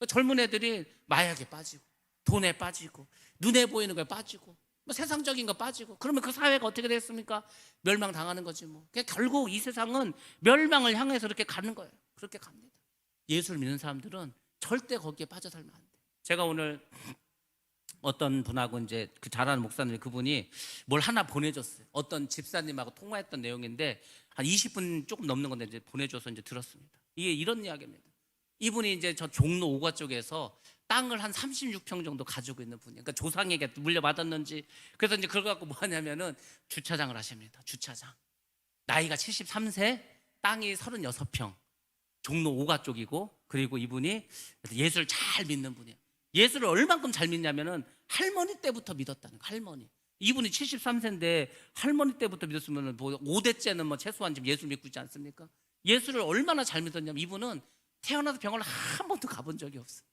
젊은 애들이 마약에 빠지고 돈에 빠지고 눈에 보이는 거에 빠지고 뭐 세상적인 거 빠지고 그러면 그 사회가 어떻게 됐습니까? 멸망당하는 거지 뭐. 그러니까 결국 이 세상은 멸망을 향해서 이렇게 가는 거예요. 그렇게 갑니다. 예수를 믿는 사람들은 절대 거기에 빠져 살면 안 돼요. 제가 오늘 어떤 분하고 이제 그 잘하는 목사님, 그분이 뭘 하나 보내줬어요. 어떤 집사님하고 통화했던 내용인데 한 20분 조금 넘는 건데 이제 보내줘서 이제 들었습니다. 이게 이런 이야기입니다. 이분이 이제 저 종로 5가 쪽에서 땅을 한 36평 정도 가지고 있는 분이에요. 그러니까 조상에게 물려받았는지. 그래서 이제 그걸 갖고 뭐 하냐면은 주차장을 하십니다. 주차장. 나이가 73세, 땅이 36평. 종로 5가 쪽이고, 그리고 이분이 예수를 잘 믿는 분이에요. 예수를 얼만큼 잘 믿냐면은 할머니 때부터 믿었다는 거예요. 할머니. 이분이 73세인데 할머니 때부터 믿었으면 뭐 5대째는 뭐 최소한 지금 예수를 믿고 있지 않습니까? 예수를 얼마나 잘 믿었냐면 이분은 태어나서 병원을 한 번도 가본 적이 없어요.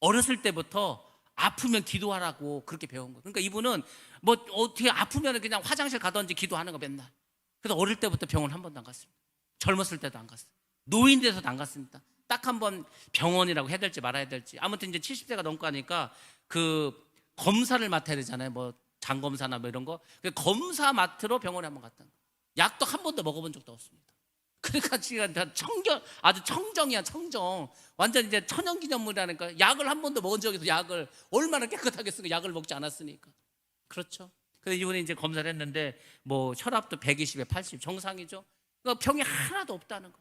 어렸을 때부터 아프면 기도하라고 그렇게 배운 거예요. 그러니까 이분은 뭐 어떻게 아프면 그냥 화장실 가든지 기도하는 거 맨날. 그래서 어릴 때부터 병원 한 번도 안 갔습니다. 젊었을 때도 안 갔어요. 노인 돼서도 안 갔습니다. 딱 한 번 병원이라고 해야 될지 말아야 될지. 아무튼 이제 70세가 넘고 하니까 그 검사를 맡아야 되잖아요. 뭐 장검사나 뭐 이런 거. 그 검사 맡으러 병원에 한 번 갔다. 약도 한 번도 먹어본 적도 없습니다. 그러니까 지금 아주 청정이야, 청정. 완전 이제 천연기념물이라니까. 약을 한 번도 먹은 적이 없어. 약을 얼마나 깨끗하겠습니까? 약을 먹지 않았으니까. 그렇죠. 그래서 이분이 이제 검사를 했는데 뭐 혈압도 120에 80 정상이죠. 그러니까 병이 하나도 없다는 거.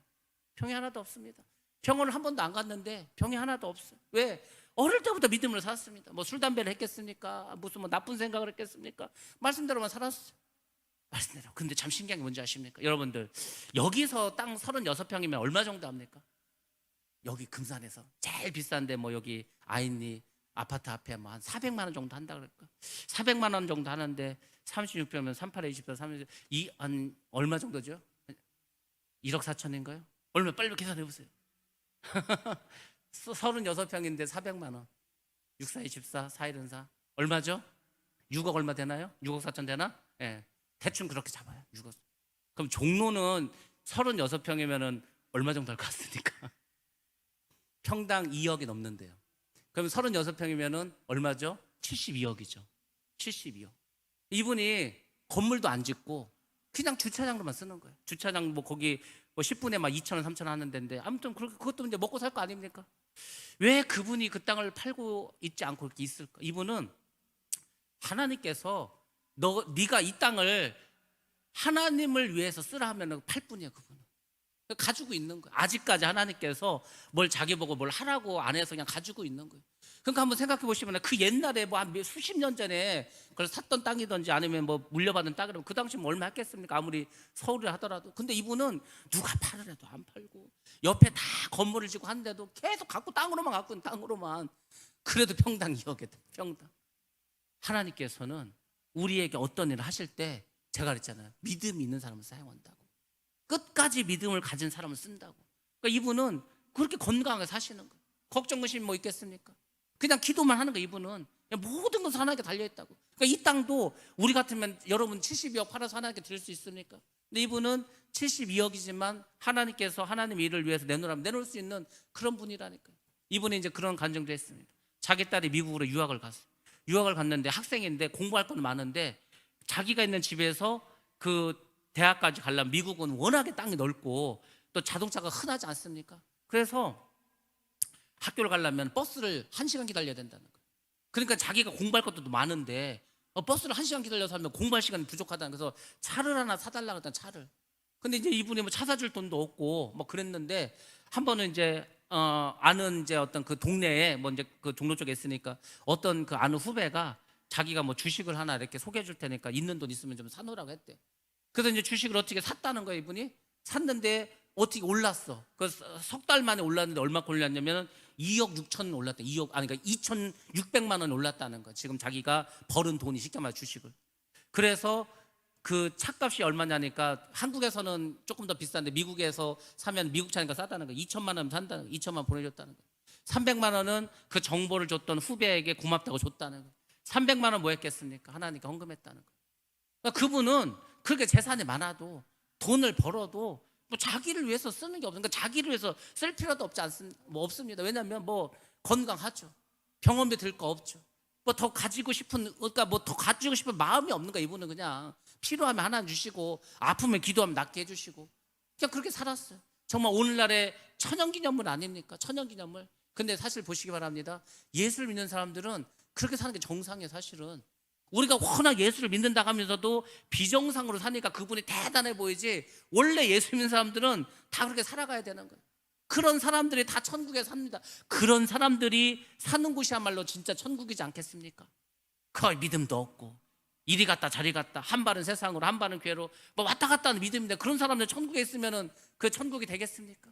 병이 하나도 없습니다. 병원을 한 번도 안 갔는데 병이 하나도 없어요. 왜? 어릴 때부터 믿음을 살았습니다. 뭐 술 담배를 했겠습니까? 무슨 뭐 나쁜 생각을 했겠습니까? 말씀대로만 살았어요. 말씀대로. 근데 참 신기한 게 뭔지 아십니까? 여러분들, 여기서 땅 36평이면 얼마 정도 합니까? 여기 금산에서 제일 비싼데 뭐 여기 아이니 아파트 앞에 뭐 한 400만 원 정도 한다 그럴까? 400만 원 정도 하는데 36평이면 38에 24, 30, 한 얼마 정도죠? 1억 4천인가요? 얼마? 빨리 계산해 보세요. 36평인데 400만 원. 6, 4, 24, 4, 1, 4 얼마죠? 6억 얼마 되나요? 6억 4천 되나? 예. 네. 대충 그렇게 잡아요. 6억. 그럼 종로는 36평이면은 얼마 정도 할 것 같습니까? 평당 2억이 넘는데요. 그럼 36평이면은 얼마죠? 72억이죠. 72억. 이분이 건물도 안 짓고 그냥 주차장으로만 쓰는 거예요. 주차장 뭐 거기 뭐 10분에 막 2,000원, 3,000원 하는데 아무튼 그것도 이제 먹고 살 거 아닙니까? 왜 그분이 그 땅을 팔고 있지 않고 이렇게 있을까? 이분은 하나님께서 네가 이 땅을 하나님을 위해서 쓰라 하면 팔 뿐이에요. 그분은. 가지고 있는 거예요. 아직까지 하나님께서 뭘 자기 보고 뭘 하라고 안 해서 그냥 가지고 있는 거예요. 그러니까 한번 생각해 보시면 그 옛날에 뭐 한 수십 년 전에 그걸 샀던 땅이든지 아니면 뭐 물려받은 땅이라면 그 당시 뭐 얼마 했겠습니까? 아무리 서울에 하더라도. 근데 이분은 누가 팔으래도 안 팔고 옆에 다 건물을 짓고 하는데도 계속 갖고 땅으로만 갖고 있는 땅으로만. 그래도 평당 2억에 평당. 하나님께서는 우리에게 어떤 일을 하실 때 제가 그랬잖아요. 믿음이 있는 사람을 사용한다고. 끝까지 믿음을 가진 사람을 쓴다고. 그러니까 이분은 그렇게 건강하게 사시는 거예요. 걱정 의심 뭐 있겠습니까? 그냥 기도만 하는 거예요. 이분은 그냥 모든 것을 하나님께 달려있다고. 그러니까 이 땅도 우리 같으면 여러분 72억 팔아서 하나님께 드릴 수 있습니까? 근데 이분은 72억이지만 하나님께서 하나님 일을 위해서 내놓으라면 내놓을 수 있는 그런 분이라니까요. 이분이 이제 그런 간증도 했습니다. 자기 딸이 미국으로 유학을 갔어요. 유학을 갔는데 학생인데 공부할 건 많은데 자기가 있는 집에서 그 대학까지 가려면 미국은 워낙에 땅이 넓고 또 자동차가 흔하지 않습니까? 그래서 학교를 가려면 버스를 1시간 기다려야 된다는 거예요. 그러니까 자기가 공부할 것도 많은데 버스를 1시간 기다려서 하면 공부할 시간이 부족하다는 거예요. 그래서 차를 하나 사달라고 했던 차를. 근데 이제 이분이 뭐 차 사줄 돈도 없고 뭐 그랬는데 한 번은 이제 아는 이제 어떤 그 동네에 뭐 이제 그 종로 쪽에 있으니까 어떤 그 아는 후배가 자기가 뭐 주식을 하나 이렇게 소개해 줄 테니까 있는 돈 있으면 좀 사놓으라고 했대. 그래서 이제 주식을 어떻게 샀다는 거예요. 이분이 샀는데 어떻게 올랐어. 그 석 달 만에 올랐는데 얼마큼 올랐냐면 2억 6천 올랐다. 2억 아니 그러니까 2,600만 원 올랐다는 거. 지금 자기가 벌은 돈이 쉽게 말해 주식을. 그래서 그 차값이 얼마냐니까 한국에서는 조금 더 비싼데 미국에서 사면 미국 차니까 싸다는 거. 2천만 원 산다는 거. 2천만 보내줬다는 거. 300만 원은 그 정보를 줬던 후배에게 고맙다고 줬다는 거. 300만 원 뭐 했겠습니까? 하나님께 헌금했다는 거. 그러니까 그분은 그렇게 재산이 많아도 돈을 벌어도 뭐 자기를 위해서 쓰는 게 없으니까 자기를 위해서 쓸 필요도 없습니다. 왜냐하면 뭐 건강하죠. 병원비 들 거 없죠. 뭐 더 가지고 싶은 그러니까 뭐 더 가지고 싶은 마음이 없는 거야. 이분은 그냥 필요하면 하나 주시고 아프면 기도하면 낫게 해주시고 그냥 그렇게 살았어요. 정말 오늘날의 천연기념물 아닙니까? 천연기념물. 근데 사실 보시기 바랍니다. 예수를 믿는 사람들은 그렇게 사는 게 정상이에요. 사실은 우리가 워낙 예수를 믿는다 하면서도 비정상으로 사니까 그분이 대단해 보이지 원래 예수 믿는 사람들은 다 그렇게 살아가야 되는 거예요. 그런 사람들이 다 천국에 삽니다. 그런 사람들이 사는 곳이야말로 진짜 천국이지 않겠습니까? 거의 믿음도 없고 이리 갔다 저리 갔다 한 발은 세상으로 한 발은 교회로 뭐 왔다 갔다 하는 믿음인데 그런 사람들 천국에 있으면은 그 천국이 되겠습니까?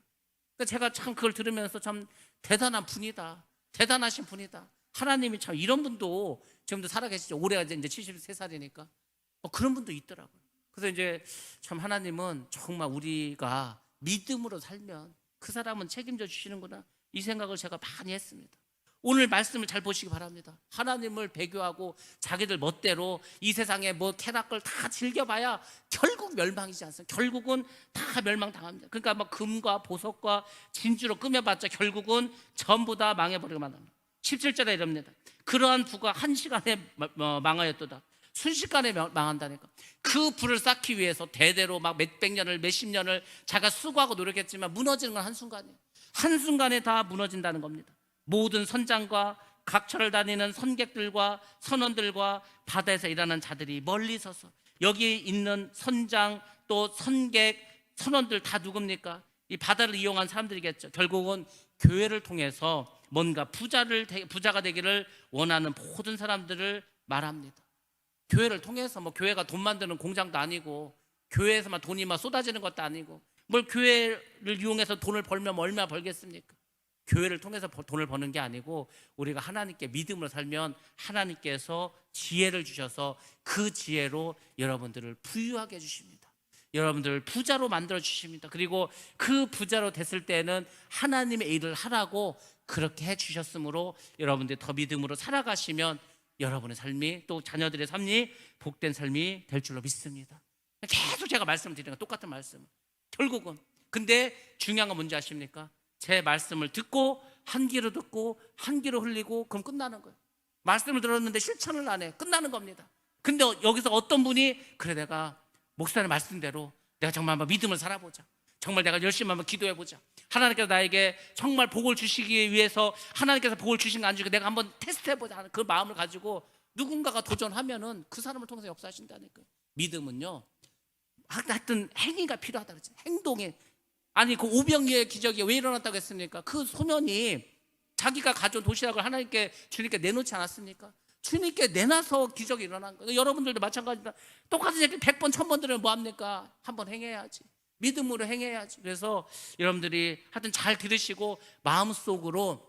그러니까 제가 참 그걸 들으면서 참 대단한 분이다. 대단하신 분이다. 하나님이 참 이런 분도 지금도 살아계시죠. 올해가 이제 73살이니까 그런 분도 있더라고요. 그래서 이제 참 하나님은 정말 우리가 믿음으로 살면 그 사람은 책임져 주시는구나 이 생각을 제가 많이 했습니다. 오늘 말씀을 잘 보시기 바랍니다. 하나님을 배교하고 자기들 멋대로 이 세상에 뭐 쾌락을 다 즐겨봐야 결국 멸망이지 않습니까? 결국은 다 멸망당합니다. 그러니까 뭐 금과 보석과 진주로 꾸며봤자 결국은 전부 다 망해버리고만 합니다. 17절에 이럽니다. 그러한 부가 1시간에 망하였도다. 순식간에 망한다니까. 그 부를 쌓기 위해서 대대로 막 몇백 년을 몇십 년을 자기가 수고하고 노력했지만 무너지는 건 한순간이에요. 한순간에 다 무너진다는 겁니다. 모든 선장과 각처를 다니는 선객들과 선원들과 바다에서 일하는 자들이 멀리 서서 여기 있는 선장 또 선객 선원들 다 누굽니까? 이 바다를 이용한 사람들이겠죠. 결국은 교회를 통해서 뭔가 부자가 되기를 원하는 모든 사람들을 말합니다. 교회를 통해서 뭐 교회가 돈 만드는 공장도 아니고 교회에서만 돈이 막 쏟아지는 것도 아니고 뭘 교회를 이용해서 돈을 벌면 얼마 벌겠습니까? 교회를 통해서 돈을 버는 게 아니고 우리가 하나님께 믿음으로 살면 하나님께서 지혜를 주셔서 그 지혜로 여러분들을 부유하게 해주십니다. 여러분들을 부자로 만들어 주십니다. 그리고 그 부자로 됐을 때는 하나님의 일을 하라고 그렇게 해주셨으므로 여러분들이 더 믿음으로 살아가시면 여러분의 삶이 또 자녀들의 삶이 복된 삶이 될 줄로 믿습니다. 계속 제가 말씀을 드리는 거 똑같은 말씀. 결국은 근데 중요한 건 뭔지 아십니까? 제 말씀을 듣고 한 귀로 듣고 한 귀로 흘리고 그럼 끝나는 거예요. 말씀을 들었는데 실천을 안 해. 끝나는 겁니다. 근데 여기서 어떤 분이 그래 내가 목사님 말씀대로 내가 정말 한번 믿음을 살아보자. 정말 내가 열심히 한번 기도해보자. 하나님께서 나에게 정말 복을 주시기 위해서 하나님께서 복을 주신 거 안 주시고 내가 한번 테스트해보자 그 마음을 가지고 누군가가 도전하면은 그 사람을 통해서 역사하신다니까요. 믿음은요 하여튼 행위가 필요하다 그랬죠. 행동에 아니 그 오병이의 기적이 왜 일어났다고 했습니까? 그 소년이 자기가 가져온 도시락을 하나님께 주님께 내놓지 않았습니까? 주님께 내놔서 기적이 일어난 거예요. 여러분들도 마찬가지입니다. 똑같은 얘기 100번 1000번 들으면 뭐합니까? 한번 행해야지. 믿음으로 행해야지. 그래서 여러분들이 하여튼 잘 들으시고 마음속으로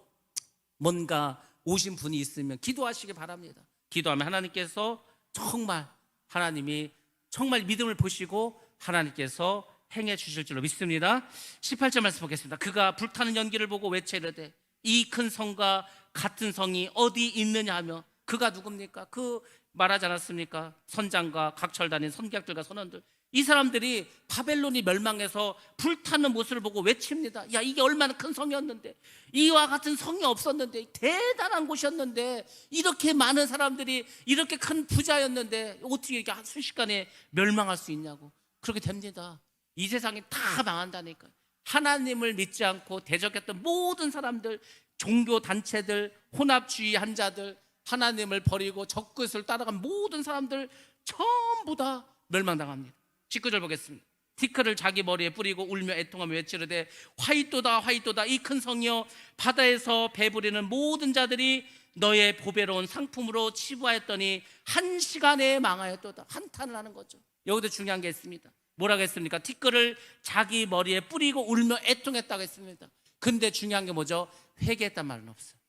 뭔가 오신 분이 있으면 기도하시기 바랍니다. 기도하면 하나님께서 정말 하나님이 정말 믿음을 보시고 하나님께서 행해 주실 줄로 믿습니다. 18절 말씀 보겠습니다. 그가 불타는 연기를 보고 외쳐 이르되 이 큰 성과 같은 성이 어디 있느냐 하며, 그가 누굽니까? 그 말하지 않았습니까? 선장과 각철단인 선객들과 선원들, 이 사람들이 바벨론이 멸망해서 불타는 모습을 보고 외칩니다. 야, 이게 얼마나 큰 성이었는데, 이와 같은 성이 없었는데, 대단한 곳이었는데, 이렇게 많은 사람들이 이렇게 큰 부자였는데 어떻게 이렇게 순식간에 멸망할 수 있냐고. 그렇게 됩니다. 이 세상이 다 망한다니까요. 하나님을 믿지 않고 대적했던 모든 사람들, 종교 단체들, 혼합주의 한자들, 하나님을 버리고 적그리스도를 따라간 모든 사람들 전부 다 멸망당합니다. 19절 보겠습니다. 티끌을 자기 머리에 뿌리고 울며 애통하며 외치르되 화이또다 화이또다 이 큰 성이여, 바다에서 배부리는 모든 자들이 너의 보배로운 상품으로 치부하였더니 한 시간에 망하였도다. 한탄을 하는 거죠. 여기도 중요한 게 있습니다. 뭐라고 했습니까? 티끌을 자기 머리에 뿌리고 울며 애통했다고 했습니다. 근데 중요한 게 뭐죠? 회개했단 말은 없어요.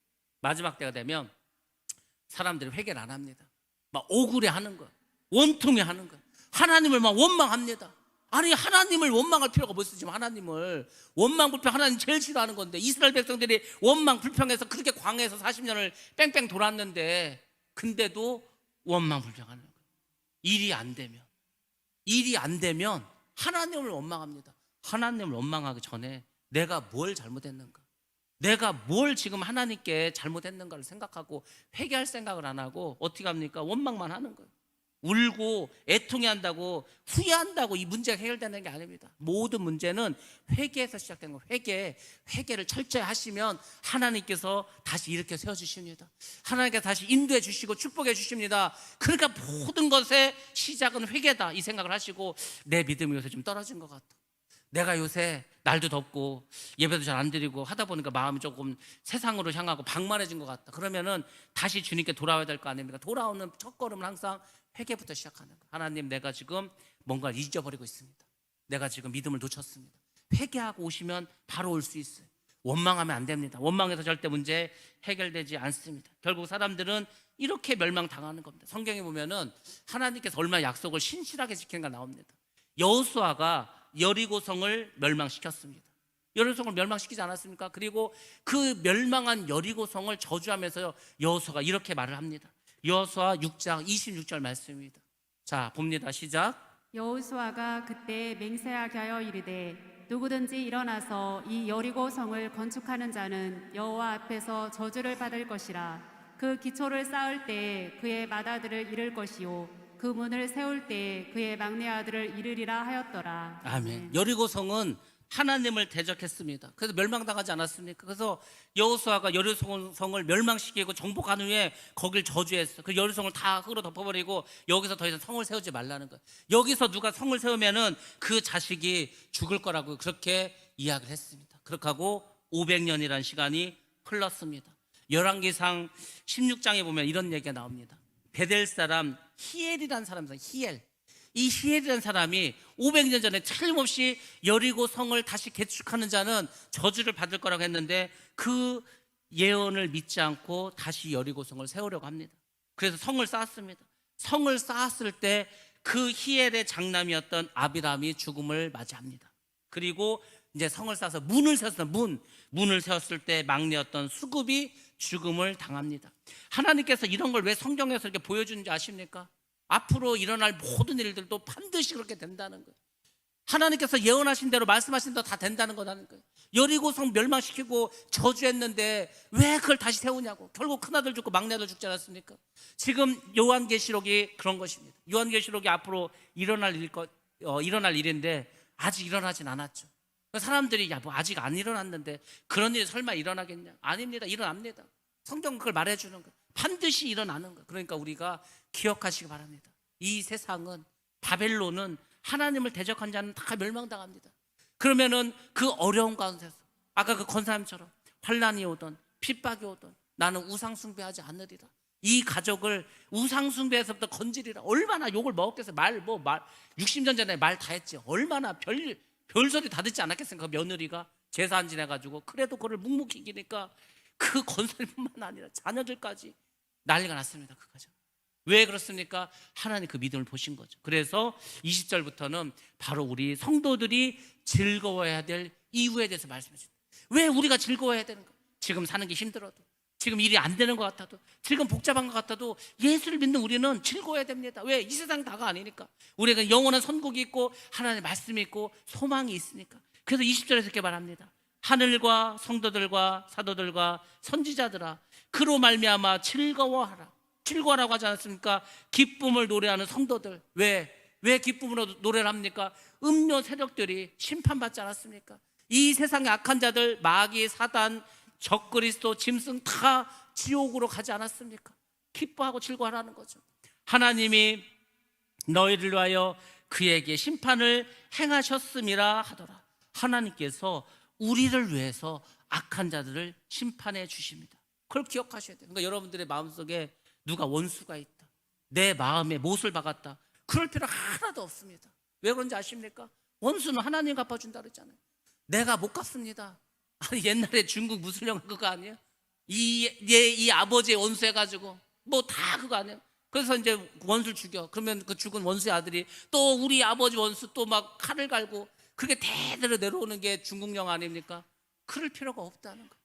마지막 때가 되면 사람들이 회개를 안 합니다. 막 억울해하는 거예요. 원통해하는 거예요. 하나님을 막 원망합니다. 아니, 하나님을 원망할 필요가 뭐 있으지만, 하나님을 원망 불평, 하나님 제일 싫어하는 건데, 이스라엘 백성들이 원망 불평해서 그렇게 광야에서 40년을 뺑뺑 돌았는데, 근데도 원망 불평하는 거예요. 일이 안 되면 하나님을 원망합니다. 하나님을 원망하기 전에 내가 뭘 잘못했는가, 내가 뭘 지금 하나님께 잘못했는가를 생각하고 회개할 생각을 안 하고 어떻게 합니까? 원망만 하는 거예요. 울고 애통해한다고 후회한다고 이 문제가 해결되는 게 아닙니다. 모든 문제는 회개에서 시작된 거예요. 회개를 철저히 하시면 하나님께서 다시 일으켜 세워주십니다. 하나님께서 다시 인도해 주시고 축복해 주십니다. 그러니까 모든 것의 시작은 회개다, 이 생각을 하시고, 내 믿음이 요새 좀 떨어진 것 같다, 내가 요새 날도 덥고 예배도 잘 안 드리고 하다 보니까 마음이 조금 세상으로 향하고 방만해진 것 같다, 그러면은 다시 주님께 돌아와야 될 거 아닙니까? 돌아오는 첫걸음은 항상 회개부터 시작하는 거예요. 하나님, 내가 지금 뭔가를 잊어버리고 있습니다. 내가 지금 믿음을 놓쳤습니다. 회개하고 오시면 바로 올 수 있어요. 원망하면 안 됩니다. 원망해서 절대 문제 해결되지 않습니다. 결국 사람들은 이렇게 멸망당하는 겁니다. 성경에 보면은 하나님께서 얼마나 약속을 신실하게 지키는가 나옵니다. 여호수아가 여리고성을 멸망시켰습니다. 여리고성을 멸망시키지 않았습니까? 그리고 그 멸망한 여리고성을 저주하면서 여호수아가 이렇게 말을 합니다. 여호수아 6장 26절 말씀입니다. 자, 봅니다. 시작. 여호수아가 그때 맹세하게 하여 이르되 누구든지 일어나서 이 여리고 성을 건축하는 자는 여호와 앞에서 저주를 받을 것이라. 그 기초를 쌓을 때 그의 맏아들을 잃을 것이요 그 문을 세울 때 그의 막내 아들을 잃으리라 하였더라. 아멘. 여리고성은 하나님을 대적했습니다. 그래서 멸망당하지 않았습니까? 그래서 여호수아가 여리고성을 멸망시키고 정복한 후에 거길 저주했어. 그 여리고성을 다 흙으로 덮어버리고 여기서 더 이상 성을 세우지 말라는 거예요. 여기서 누가 성을 세우면은 그 자식이 죽을 거라고 그렇게 이야기를 했습니다. 그렇게 하고 500년이라는 시간이 흘렀습니다. 열왕기상 16장에 보면 이런 얘기가 나옵니다. 베델 사람 히엘이라는 사람이죠. 이 히엘이라는 사람이 500년 전에 틀림없이 여리고 성을 다시 개축하는 자는 저주를 받을 거라고 했는데, 그 예언을 믿지 않고 다시 여리고 성을 세우려고 합니다. 그래서 성을 쌓았습니다. 성을 쌓았을 때 그 히엘의 장남이었던 아비람이 죽음을 맞이합니다. 그리고 이제 성을 쌓아서 문을 세웠어요. 문을 세웠을 때 막내였던 수굽이 죽음을 당합니다. 하나님께서 이런 걸 왜 성경에서 이렇게 보여주는지 아십니까? 앞으로 일어날 모든 일들도 반드시 그렇게 된다는 거예요. 하나님께서 예언하신 대로 말씀하신 대로 다 된다는 거라는 거예요. 여리고성 멸망시키고 저주했는데 왜 그걸 다시 세우냐고. 결국 큰아들 죽고 막내아들 죽지 않았습니까? 지금 요한계시록이 그런 것입니다. 요한계시록이 앞으로 일어날 일인데 아직 일어나진 않았죠. 사람들이 야, 뭐 아직 안 일어났는데 그런 일이 설마 일어나겠냐? 아닙니다. 일어납니다. 성경은 그걸 말해주는 거예요. 반드시 일어나는 거예요. 그러니까 우리가 기억하시기 바랍니다. 이 세상은, 바벨론은 하나님을 대적한 자는 다 멸망당합니다. 그러면은 그 어려운 가운데서 아까 그 권사님처럼 환난이 오든 핍박이 오든 나는 우상 숭배하지 않으리라. 이 가족을 우상 숭배에서부터 건지리라. 얼마나 욕을 먹었겠어요. 말 60년 전에 말 다 했지. 얼마나 별소리 다 듣지 않았겠습니까? 그 며느리가 제사 안 지내가지고. 그래도 그걸 묵묵히 이기니까 그 권사님뿐만 아니라 자녀들까지 난리가 났습니다. 그 가정. 왜 그렇습니까? 하나님 그 믿음을 보신 거죠. 그래서 20절부터는 바로 우리 성도들이 즐거워해야 될 이유에 대해서 말씀해 주십니다. 왜 우리가 즐거워해야 되는가? 지금 사는 게 힘들어도, 지금 일이 안 되는 것 같아도, 지금 복잡한 것 같아도 예수를 믿는 우리는 즐거워야 됩니다. 왜? 이 세상 다가 아니니까. 우리가 영원한 선국이 있고 하나님의 말씀이 있고 소망이 있으니까. 그래서 20절에서 이렇게 말합니다. 하늘과 성도들과 사도들과 선지자들아, 그로 말미암아 즐거워하라. 즐거워라고 하지 않았습니까? 기쁨을 노래하는 성도들. 왜 기쁨으로 노래를 합니까? 음료 세력들이 심판받지 않았습니까? 이 세상의 악한 자들, 마귀, 사단, 적그리스도, 짐승 다 지옥으로 가지 않았습니까? 기뻐하고 즐거워하라는 거죠. 하나님이 너희를 위하여 그에게 심판을 행하셨음이라 하더라. 하나님께서 우리를 위해서 악한 자들을 심판해 주십니다. 그걸 기억하셔야 돼요. 그러니까 여러분들의 마음속에 누가 원수가 있다, 내 마음에 못을 박았다, 그럴 필요 하나도 없습니다. 왜 그런지 아십니까? 원수는 하나님 갚아준다 그랬잖아요. 내가 못 갚습니다. 아니, 옛날에 중국 무술령 그거 아니에요? 이 아버지의 원수 해가지고 뭐 다 그거 아니에요? 그래서 이제 원수를 죽여. 그러면 그 죽은 원수의 아들이 또 우리 아버지 원수 또 막 칼을 갈고, 그게 대대로 내려오는 게 중국령 아닙니까? 그럴 필요가 없다는 거예요.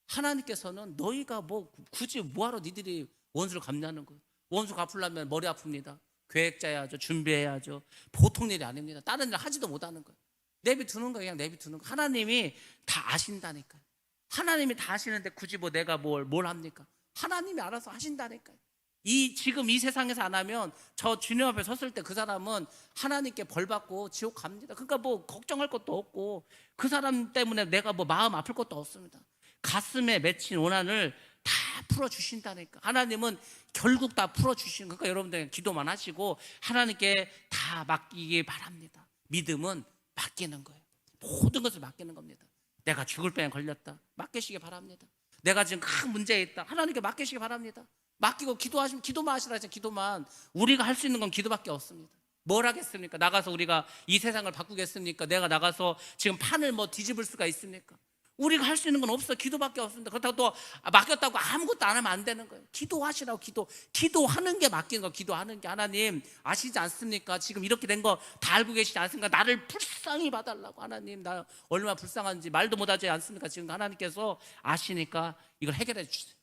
하나님께서는 너희가 뭐 굳이 뭐하러 니들이 원수를 갚냐는 거예요. 원수 갚으려면 머리 아픕니다. 계획짜야죠, 준비해야죠. 보통 일이 아닙니다. 다른 일 하지도 못하는 거예요. 내비두는 거예요. 그냥 내비두는 거. 하나님이 다 아신다니까요. 하나님이 다 아시는데 굳이 뭐 내가 뭘 합니까? 하나님이 알아서 하신다니까요. 지금 이 세상에서 안 하면 저 주님 앞에 섰을 때 그 사람은 하나님께 벌 받고 지옥 갑니다. 그러니까 뭐 걱정할 것도 없고 그 사람 때문에 내가 뭐 마음 아플 것도 없습니다. 가슴에 맺힌 원한을 다 풀어주신다니까. 하나님은 결국 다 풀어주시는 거니까 여러분들 기도만 하시고 하나님께 다 맡기기 바랍니다. 믿음은 맡기는 거예요. 모든 것을 맡기는 겁니다. 내가 죽을 병에 걸렸다, 맡기시기 바랍니다. 내가 지금 큰 문제에 있다, 하나님께 맡기시기 바랍니다. 맡기고 기도하시면, 기도만 하시라 했죠. 기도만. 우리가 할 수 있는 건 기도밖에 없습니다. 뭘 하겠습니까? 나가서 우리가 이 세상을 바꾸겠습니까? 내가 나가서 지금 판을 뭐 뒤집을 수가 있습니까? 우리가 할 수 있는 건 없어. 기도밖에 없습니다. 그렇다고 또 맡겼다고 아무것도 안 하면 안 되는 거예요. 기도하시라고. 기도하는 게 맡기는 거. 기도하는 게. 하나님 아시지 않습니까? 지금 이렇게 된 거 다 알고 계시지 않습니까? 나를 불쌍히 봐달라고. 하나님 나 얼마나 불쌍한지 말도 못하지 않습니까? 지금 하나님께서 아시니까 이걸 해결해 주세요.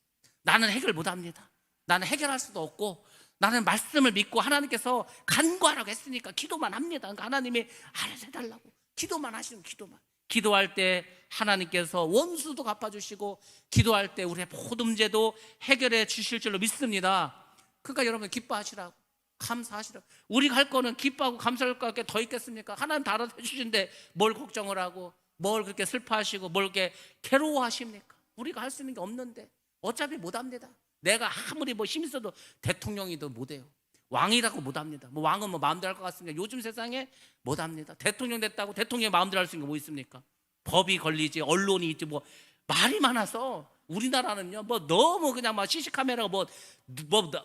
나는 해결 못합니다. 나는 해결할 수도 없고 나는 말씀을 믿고 하나님께서 간구하라고 했으니까 기도만 합니다. 그러니까 하나님이 알아서 해달라고. 기도만 하시는, 기도만. 기도할 때 하나님께서 원수도 갚아주시고 기도할 때 우리의 모든 문제도 해결해 주실 줄로 믿습니다. 그러니까 여러분 기뻐하시라고, 감사하시라고. 우리가 할 거는 기뻐하고 감사할 거 더 있겠습니까? 하나님 다 알아서 해주신데 뭘 걱정을 하고 뭘 그렇게 슬퍼하시고 뭘 그렇게 괴로워하십니까? 우리가 할 수 있는 게 없는데 어차피 못합니다. 내가 아무리 뭐 힘 있어도 대통령이도 못해요. 왕이라고 못합니다. 뭐 왕은 뭐 마음대로 할 것 같습니다. 요즘 세상에 못합니다. 대통령 됐다고 대통령이 마음대로 할 수 있는 게 뭐 있습니까? 법이 걸리지, 언론이 있지, 뭐 말이 많아서 우리나라는요 뭐 너무 그냥 막 시시카메라가 뭐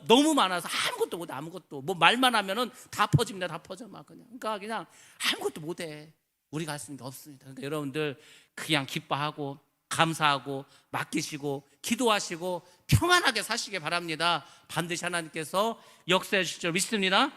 너무 많아서 아무것도 못해. 아무것도 뭐 말만 하면은 다 퍼집니다. 다 퍼져 막 그냥 아무것도 못해. 우리가 할 수 있는 게 없습니다. 그러니까 여러분들 그냥 기뻐하고 감사하고 맡기시고 기도하시고 평안하게 사시기 바랍니다. 반드시 하나님께서 역사해 주실 줄 믿습니다.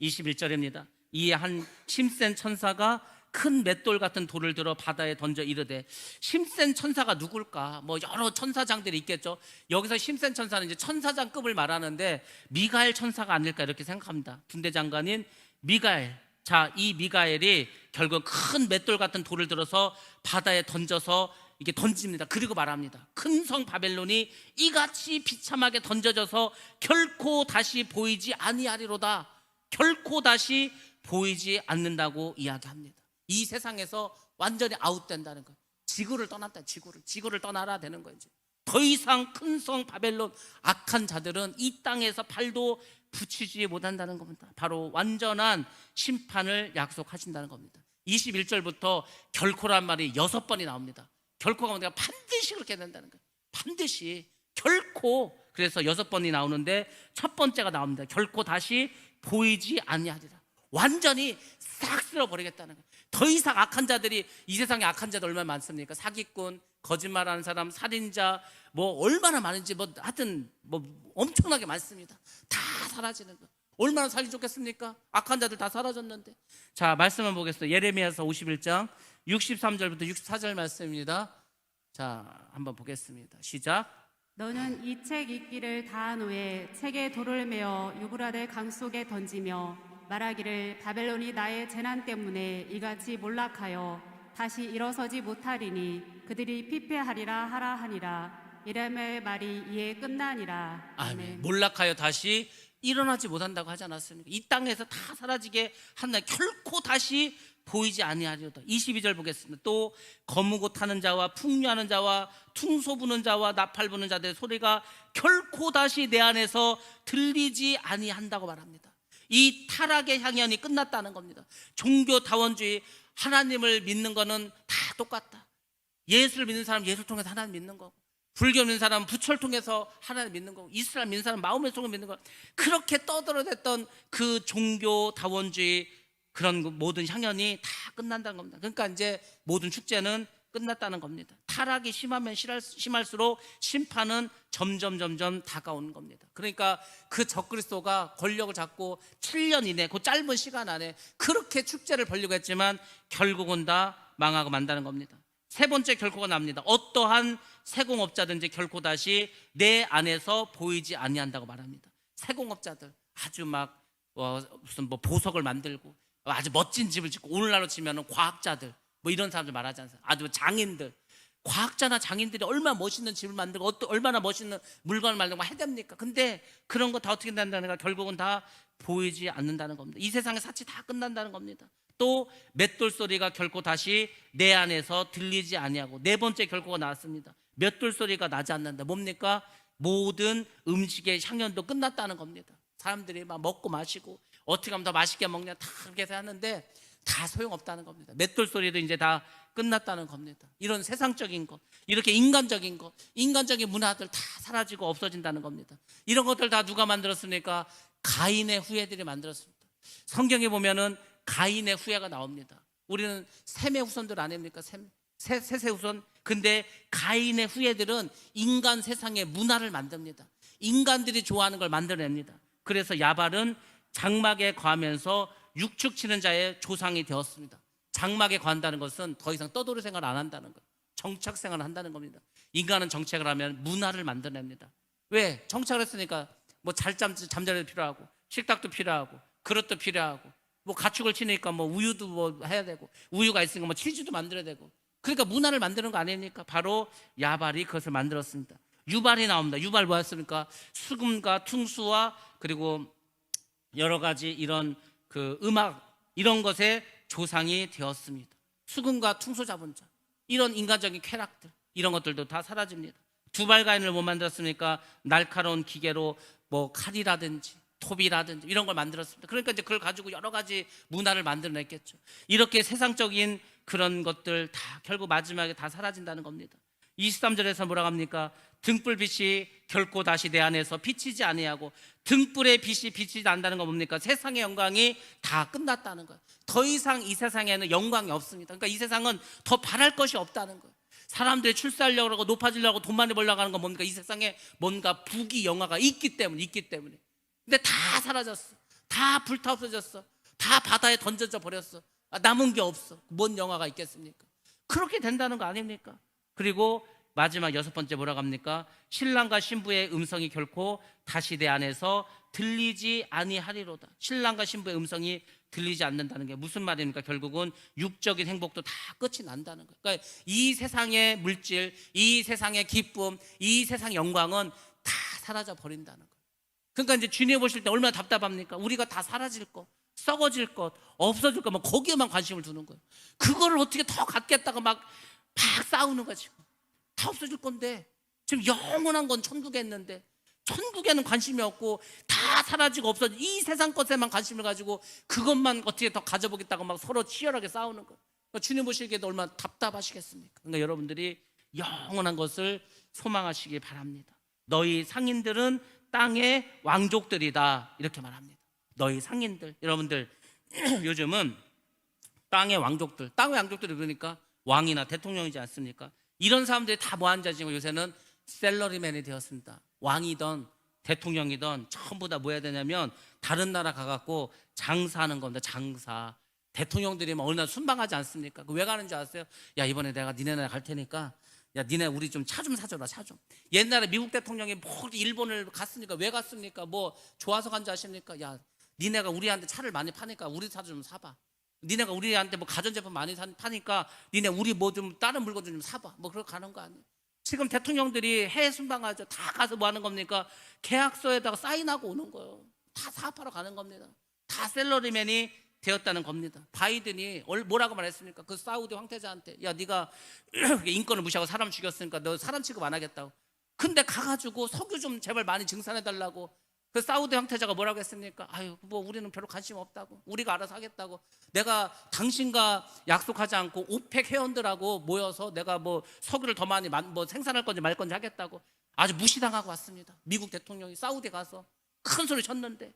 21절입니다. 이에 한 힘센 천사가 큰 맷돌 같은 돌을 들어 바다에 던져 이르되. 힘센 천사가 누굴까? 뭐 여러 천사장들이 있겠죠. 여기서 힘센 천사는 이제 천사장급을 말하는데 미가엘 천사가 아닐까 이렇게 생각합니다. 군대 장관인 미가엘. 자, 이 미가엘이 결국 큰 맷돌 같은 돌을 들어서 바다에 던져서 이게 던집니다. 그리고 말합니다. 큰 성 바벨론이 이같이 비참하게 던져져서 결코 다시 보이지 아니하리로다. 결코 다시 보이지 않는다고 이야기합니다. 이 세상에서 완전히 아웃된다는 거예요. 지구를 떠났다. 지구를 떠나라 되는 거예요. 더 이상 큰 성 바벨론 악한 자들은 이 땅에서 발도 붙이지 못한다는 겁니다. 바로 완전한 심판을 약속하신다는 겁니다. 21절부터 결코란 말이 6번이 나옵니다. 결코가 뭔가 반드시 그렇게 된다는 거예요. 반드시, 결코. 그래서 6번이 나오는데 첫 번째가 나옵니다. 결코 다시 보이지 아니하리라. 완전히 싹 쓸어버리겠다는 거예요. 더 이상 악한 자들이, 이 세상에 악한 자들 얼마나 많습니까? 사기꾼, 거짓말하는 사람, 살인자, 뭐 얼마나 많은지, 뭐 하여튼 뭐 엄청나게 많습니다. 다 사라지는 거예요. 얼마나 살기 좋겠습니까? 악한 자들 다 사라졌는데. 자, 말씀을 보겠습니다. 예레미야서 51장 63절부터 64절 말씀입니다. 자, 한번 보겠습니다. 시작. 너는 이 책 읽기를 다한 후에 책에 돌을 메어 유브라데 강 속에 던지며 말하기를 바벨론이 나의 재난 때문에 이같이 몰락하여 다시 일어서지 못하리니 그들이 피폐하리라 하라 하니라. 이레미야의 말이 이에 끝나니라. 아멘. 몰락하여 다시 일어나지 못한다고 하지 않았습니까? 이 땅에서 다 사라지게 한다. 결코 다시 보이지 아니하리로다. 22절 보겠습니다. 또 거무고 타는 자와 풍류하는 자와 퉁소 부는 자와 나팔 부는 자들의 소리가 결코 다시 내 안에서 들리지 아니한다고 말합니다. 이 타락의 향연이 끝났다는 겁니다. 종교 다원주의, 하나님을 믿는 거는 다 똑같다. 예수를 믿는 사람 예수를 통해서 하나님 믿는 거고, 불교 믿는 사람은 부처를 통해서 하나님 믿는 거고, 이슬람 믿는 사람은 마음의 속을 믿는 거. 그렇게 떠들어댔던 그 종교 다원주의, 그런 모든 향연이 다 끝난다는 겁니다. 그러니까 이제 모든 축제는 끝났다는 겁니다. 타락이 심하면 심할수록 심판은 점점 다가오는 겁니다. 그러니까 그 적그리스도가 권력을 잡고 7년 이내, 그 짧은 시간 안에 그렇게 축제를 벌리고 했지만 결국은 다 망하고 만다는 겁니다. 세 번째 결코가 납니다. 어떠한 세공업자든지 결코 다시 내 안에서 보이지 아니한다고 말합니다. 세공업자들 아주 막 무슨 뭐 보석을 만들고 아주 멋진 집을 짓고, 오늘날로 치면은 과학자들, 뭐 이런 사람들 말하지 않습니까? 아주 장인들, 과학자나 장인들이 얼마나 멋있는 집을 만들고 얼마나 멋있는 물건을 만들고 해야 됩니까? 근데 그런 거 다 어떻게 된다는 거, 결국은 다 보이지 않는다는 겁니다. 이 세상의 사치 다 끝난다는 겁니다. 또 맷돌 소리가 결코 다시 내 안에서 들리지 아니하고, 네 번째 결코가 나왔습니다. 맷돌 소리가 나지 않는다. 뭡니까? 모든 음식의 향연도 끝났다는 겁니다. 사람들이 막 먹고 마시고 어떻게 하면 더 맛있게 먹냐 다 그렇게 해서 하는데 다 소용없다는 겁니다. 맷돌 소리도 이제 다 끝났다는 겁니다. 이런 세상적인 것, 이렇게 인간적인 것, 인간적인 문화들 다 사라지고 없어진다는 겁니다. 이런 것들 다 누가 만들었습니까? 가인의 후예들이 만들었습니다. 성경에 보면은 가인의 후예가 나옵니다. 우리는 셈의 후손들 아닙니까? 셋의 후손. 근데 가인의 후예들은 인간 세상의 문화를 만듭니다. 인간들이 좋아하는 걸 만들어냅니다. 그래서 야발은 장막에 거하면서 육축 치는 자의 조상이 되었습니다. 장막에 거한다는 것은 더 이상 떠돌이 생활 안 한다는 거예요. 정착 생활을 한다는 겁니다. 인간은 정착을 하면 문화를 만들어냅니다. 왜? 정착을 했으니까 뭐 잠자리도 필요하고, 식탁도 필요하고, 그릇도 필요하고, 뭐 가축을 치니까 뭐 우유도 뭐 해야 되고, 우유가 있으니까 뭐 치즈도 만들어야 되고, 그러니까 문화를 만드는 거 아닙니까? 바로 야발이 그것을 만들었습니다. 유발이 나옵니다. 유발 뭐였습니까? 수금과 퉁수와 그리고 여러 가지 이런 그 음악, 이런 것의 조상이 되었습니다. 수금과 퉁소 잡은 자, 이런 인간적인 쾌락들, 이런 것들도 다 사라집니다. 두발가인을 뭐 만들었습니까? 날카로운 기계로 뭐 칼이라든지 톱이라든지 이런 걸 만들었습니다. 그러니까 이제 그걸 가지고 여러 가지 문화를 만들어냈겠죠. 이렇게 세상적인 그런 것들 다 결국 마지막에 다 사라진다는 겁니다. 23절에서 뭐라고 합니까? 등불빛이 결코 다시 내 안에서 비치지 아니하고, 등불의 빛이 비치지 않는다는 건 뭡니까? 세상의 영광이 다 끝났다는 거예요. 더 이상 이 세상에는 영광이 없습니다. 그러니까 이 세상은 더 바랄 것이 없다는 거예요. 사람들이 출세하려고 하고 높아지려고 돈 많이 벌려고 하는 건 뭡니까? 이 세상에 뭔가 부귀 영화가 있기 때문에. 근데 다 사라졌어. 다 불타 없어졌어. 다 바다에 던져져 버렸어. 남은 게 없어. 뭔 영화가 있겠습니까? 그렇게 된다는 거 아닙니까? 그리고 마지막 6번째 뭐라고 합니까? 신랑과 신부의 음성이 결코 다시 내 안에서 들리지 아니하리로다. 신랑과 신부의 음성이 들리지 않는다는 게 무슨 말입니까? 결국은 육적인 행복도 다 끝이 난다는 거예요. 그러니까 이 세상의 물질, 이 세상의 기쁨, 이 세상의 영광은 다 사라져 버린다는 거예요. 그러니까 이제 주님 보실 때 얼마나 답답합니까? 우리가 다 사라질 것, 썩어질 것, 없어질 것, 막 거기에만 관심을 두는 거예요. 그거를 어떻게 더 갖겠다고 막 싸우는 거지. 다 없어질 건데, 지금 영원한 건 천국에 있는데 천국에는 관심이 없고 다 사라지고 없어져. 이 세상 것에만 관심을 가지고 그것만 어떻게 더 가져보겠다고 막 서로 치열하게 싸우는 거예요. 그러니까 주님 보시기에도 얼마나 답답하시겠습니까? 그러니까 여러분들이 영원한 것을 소망하시기 바랍니다. 너희 상인들은 땅의 왕족들이다, 이렇게 말합니다. 너희 상인들, 여러분들 요즘은 땅의 왕족들, 땅의 왕족들이 그러니까 왕이나 대통령이지 않습니까? 이런 사람들이 다 뭐하는지 아시고 요새는 셀러리맨이 되었습니다. 왕이든 대통령이든 전부 다 뭐 해야 되냐면 다른 나라 가갖고 장사하는 겁니다. 장사. 대통령들이 막 어느 날 순방하지 않습니까? 왜 가는 줄 아세요? 야, 이번에 내가 니네 나라 갈 테니까 야, 니네 우리 좀 차 좀 사줘라, 차 좀. 옛날에 미국 대통령이 뭐 일본을 갔으니까 왜 갔습니까? 뭐 좋아서 간 줄 아십니까? 야, 니네가 우리한테 차를 많이 파니까 우리 차 좀 사봐. 니네가 우리한테 뭐 가전제품 많이 파니까 니네 우리 뭐 좀 다른 물건 좀 사봐. 뭐 그렇게 가는 거 아니에요? 지금 대통령들이 해외 순방하죠. 다 가서 뭐 하는 겁니까? 계약서에다가 사인하고 오는 거예요. 다 사업하러 가는 겁니다. 다 셀러리맨이 되었다는 겁니다. 바이든이 뭐라고 말했습니까? 그 사우디 황태자한테 야, 네가 인권을 무시하고 사람 죽였으니까 너 사람 취급 안 하겠다고. 근데 가가지고 석유 좀 제발 많이 증산해달라고. 그 사우디 황태자가 뭐라고 했습니까? 아유, 뭐 우리는 별로 관심 없다고. 우리가 알아서 하겠다고. 내가 당신과 약속하지 않고 오펙 회원들하고 모여서 내가 뭐 석유를 더 많이 뭐 생산할 건지 말 건지 하겠다고 아주 무시당하고 왔습니다. 미국 대통령이 사우디 가서 큰 소리 쳤는데,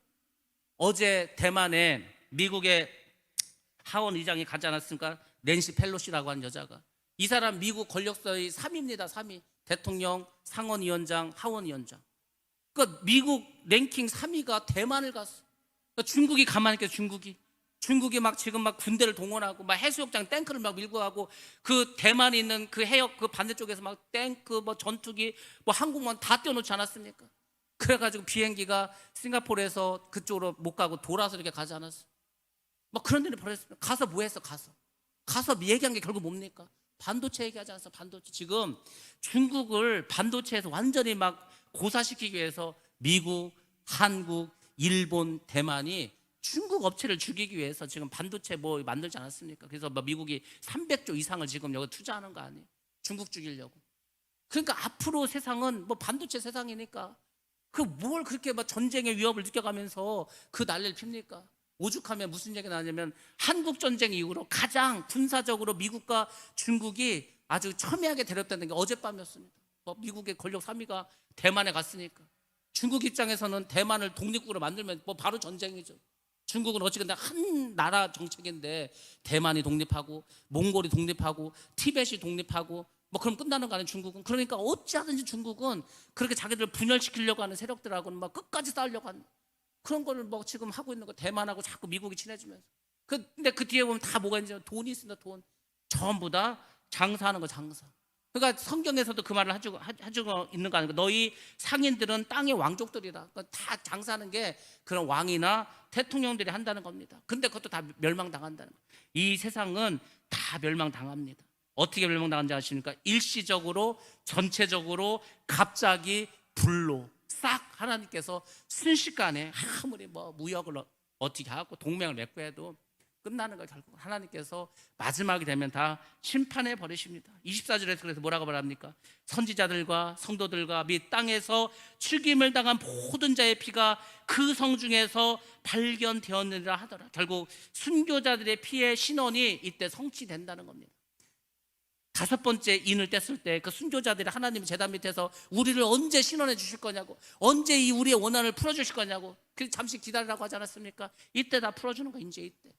어제 대만에 미국의 하원 의장이 가지 않았습니까? 낸시 펠로시라고 하는 여자가. 이 사람 미국 권력서의 3위입니다. 3위. 대통령, 상원위원장, 하원위원장. 그러니까 미국 랭킹 3위가 대만을 갔어. 그러니까 중국이 가만히 있겠어. 중국이 막 지금 막 군대를 동원하고 막 해수욕장 탱크를 막 밀고 가고, 그 대만에 있는 그 해역 그 반대쪽에서 막 탱크 뭐 전투기 뭐 항공모함 다 띄워놓지 않았습니까? 그래가지고 비행기가 싱가포르에서 그쪽으로 못 가고 돌아서 이렇게 가지 않았어. 막 그런 일이 벌어졌습니다. 가서 뭐 했어? 가서 얘기한 게 결국 뭡니까? 반도체 얘기하지 않았어. 반도체. 지금 중국을 반도체에서 완전히 막 고사시키기 위해서 미국, 한국, 일본, 대만이 중국 업체를 죽이기 위해서 지금 반도체 뭐 만들지 않았습니까? 그래서 뭐 미국이 300조 이상을 지금 여기 투자하는 거 아니에요? 중국 죽이려고. 그러니까 앞으로 세상은 뭐 반도체 세상이니까 그 뭘 그렇게 막 전쟁의 위협을 느껴가면서 그 난리를 핍니까? 오죽하면 무슨 얘기가 나냐면 한국 전쟁 이후로 가장 군사적으로 미국과 중국이 아주 첨예하게 대립했다는 게 어젯밤이었습니다. 뭐 미국의 권력 3위가 대만에 갔으니까 중국 입장에서는 대만을 독립국으로 만들면 뭐 바로 전쟁이죠. 중국은 어찌됐든 한 나라 정책인데 대만이 독립하고 몽골이 독립하고 티벳이 독립하고 뭐 그럼 끝나는 거 아니에요, 중국은. 그러니까 어찌하든지 중국은 그렇게 자기들을 분열시키려고 하는 세력들하고는 막 끝까지 싸우려고 하는 그런 거를 뭐 지금 하고 있는 거. 대만하고 자꾸 미국이 친해지면서. 근데 그 뒤에 보면 다 뭐가 있는지 돈이 있습니다. 돈. 전부 다 장사하는 거, 장사. 그러니까 성경에서도 그 말을 해주고 있는 거 아닙니까? 너희 상인들은 땅의 왕족들이라. 그러니까 다 장사하는 게 그런 왕이나 대통령들이 한다는 겁니다. 근데 그것도 다 멸망당한다는 거예요. 이 세상은 다 멸망당합니다. 어떻게 멸망당한지 아십니까? 일시적으로, 전체적으로, 갑자기 불로 싹 하나님께서 순식간에 아무리 뭐 무역을 어떻게 하고 동맹을 맺고 해도 끝나는 거. 결국 하나님께서 마지막이 되면 다 심판해 버리십니다. 24절에서 그래서 뭐라고 말합니까? 선지자들과 성도들과 및 땅에서 죽임을 당한 모든 자의 피가 그 성 중에서 발견되었느니라 하더라. 결국 순교자들의 피의 신원이 이때 성취된다는 겁니다. 5번째 인을 뗐을 때 그 순교자들이 하나님 제단 밑에서 우리를 언제 신원해 주실 거냐고, 언제 이 우리의 원한을 풀어주실 거냐고, 그 잠시 기다리라고 하지 않았습니까? 이때 다 풀어주는 거. 이제 이때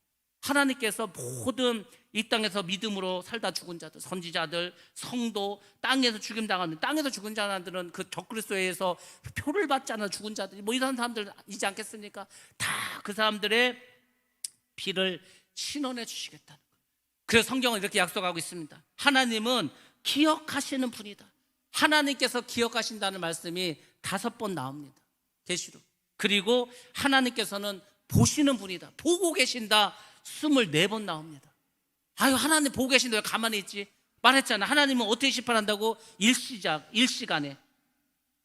하나님께서 모든 이 땅에서 믿음으로 살다 죽은 자들, 선지자들, 성도, 땅에서 죽임당하는, 땅에서 죽은 자들은 그 적그리스도에서 표를 받지 않아 죽은 자들, 뭐 이런 사람들이지 않겠습니까? 다 그 사람들의 피를 신원해 주시겠다는. 그래서 성경은 이렇게 약속하고 있습니다. 하나님은 기억하시는 분이다. 하나님께서 기억하신다는 말씀이 5번 나옵니다. 계시록. 그리고 하나님께서는 보시는 분이다. 보고 계신다. 24번 나옵니다. 아유, 하나님 보고 계신데 왜 가만히 있지? 말했잖아. 하나님은 어떻게 심판한다고? 일시간에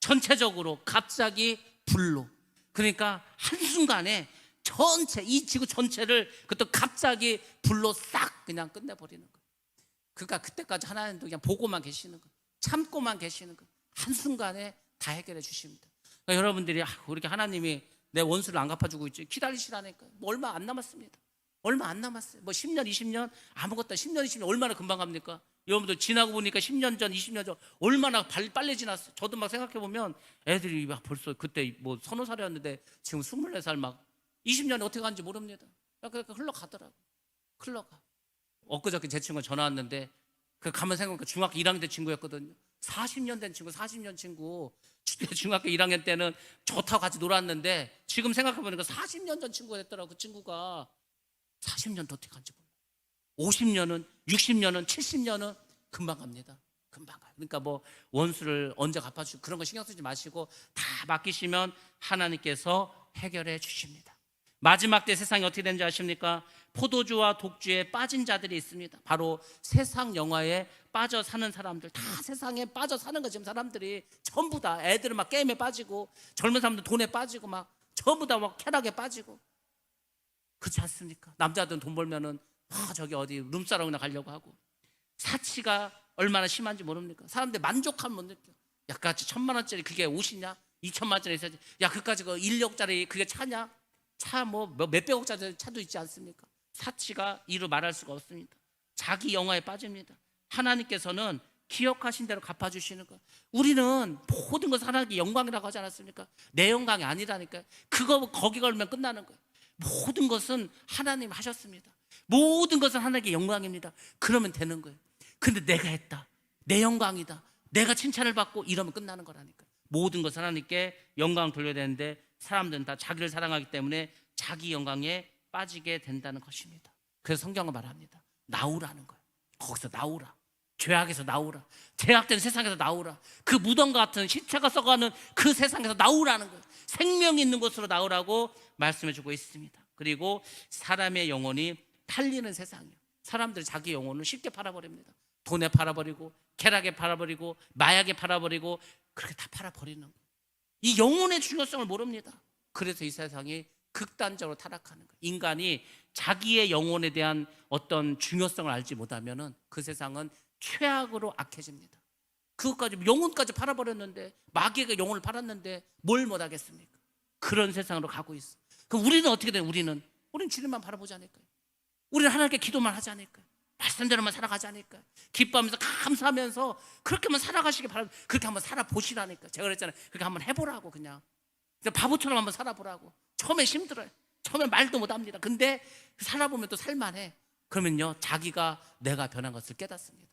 전체적으로 갑자기 불로. 그러니까 한순간에 전체, 이 지구 전체를 그것도 갑자기 불로 싹 그냥 끝내버리는 거예요. 그러니까 그때까지 하나님도 그냥 보고만 계시는 거예요. 참고만 계시는 거예요. 한순간에 다 해결해 주십니다. 그러니까 여러분들이 이렇게 하나님이 내 원수를 안 갚아주고 있지, 기다리시라니까요. 뭐 얼마 안 남았습니다. 얼마 안 남았어요. 뭐 10년 20년 아무것도 10년 20년 얼마나 금방 갑니까? 여러분들 지나고 보니까 10년 전 20년 전 얼마나 빨리 지났어요. 저도 막 생각해 보면 애들이 막 벌써 그때 뭐 서너 살이었는데 지금 24살 막 20년이 어떻게 가는지 모릅니다. 그러니까 흘러가더라고. 흘러가. 엊그저께 제 친구가 전화 왔는데 그 가만 생각해보니까 중학교 1학년 때 친구였거든요. 40년 된 친구, 40년 친구. 중학교 1학년 때는 좋다고 같이 놀았는데 지금 생각해보니까 40년 전 친구가 됐더라고. 그 친구가 40년도 어떻게 간지 몰라. 50년은 60년은 70년은 금방 갑니다. 금방 가요. 그러니까 뭐 원수를 언제 갚아주고 그런 거 신경 쓰지 마시고 다 맡기시면 하나님께서 해결해 주십니다. 마지막 때 세상이 어떻게 되는지 아십니까? 포도주와 독주에 빠진 자들이 있습니다. 바로 세상 영화에 빠져 사는 사람들, 다 세상에 빠져 사는 거. 지금 사람들이 전부 다 애들은 막 게임에 빠지고 젊은 사람들 돈에 빠지고 막 전부 다 막 쾌락에 빠지고 그렇지 않습니까? 남자들은 돈 벌면은 저기 어디 룸사롱이나 가려고 하고 사치가 얼마나 심한지 모릅니까? 사람들 만족함 못 느껴. 야, 그같이 1,000만 원짜리 그게 옷이냐? 2,000만 원짜리 있어야지. 야, 그까지 그 1억짜리 그게 차냐? 차 뭐 몇백억짜리 차도 있지 않습니까? 사치가 이루 말할 수가 없습니다. 자기 영화에 빠집니다. 하나님께서는 기억하신 대로 갚아주시는 거예요. 우리는 모든 것을 하나님께 영광이라고 하지 않았습니까? 내 영광이 아니라니까요. 그거 거기 걸면 끝나는 거예요. 모든 것은 하나님 하셨습니다. 모든 것은 하나님께 영광입니다. 그러면 되는 거예요. 근데 내가 했다, 내 영광이다, 내가 칭찬을 받고 이러면 끝나는 거라니까요. 모든 것은 하나님께 영광을 돌려야 되는데 사람들은 다 자기를 사랑하기 때문에 자기 영광에 빠지게 된다는 것입니다. 그래서 성경은 말합니다. 나오라는 거예요. 거기서 나오라. 죄악에서 나오라. 죄악된 세상에서 나오라. 그 무덤 같은 시체가 썩어가는 그 세상에서 나오라는 거예요. 생명이 있는 곳으로 나오라고 말씀해 주고 있습니다. 그리고 사람의 영혼이 팔리는 세상이에요. 사람들이 자기 영혼을 쉽게 팔아버립니다. 돈에 팔아버리고 쾌락에 팔아버리고 마약에 팔아버리고 그렇게 다 팔아버리는 거예요. 이 영혼의 중요성을 모릅니다. 그래서 이 세상이 극단적으로 타락하는 거예요. 인간이 자기의 영혼에 대한 어떤 중요성을 알지 못하면 그 세상은 최악으로 악해집니다. 그것까지 영혼까지 팔아버렸는데, 마귀가 영혼을 팔았는데 뭘 못하겠습니까? 그런 세상으로 가고 있어. 그럼 우리는 어떻게 돼요? 우리는 주님만 바라보지 않을까요? 우리는 하나님께 기도만 하지 않을까요? 말씀대로만 살아가지 않을까요? 기뻐하면서 감사하면서 그렇게만 살아가시기 바랍니다. 그렇게 한번 살아보시라니까. 제가 그랬잖아요. 그렇게 한번 해보라고. 그냥 바보처럼 한번 살아보라고. 처음에 힘들어요. 처음에 말도 못합니다. 근데 살아보면 또 살만해. 그러면요, 자기가 내가 변한 것을 깨닫습니다.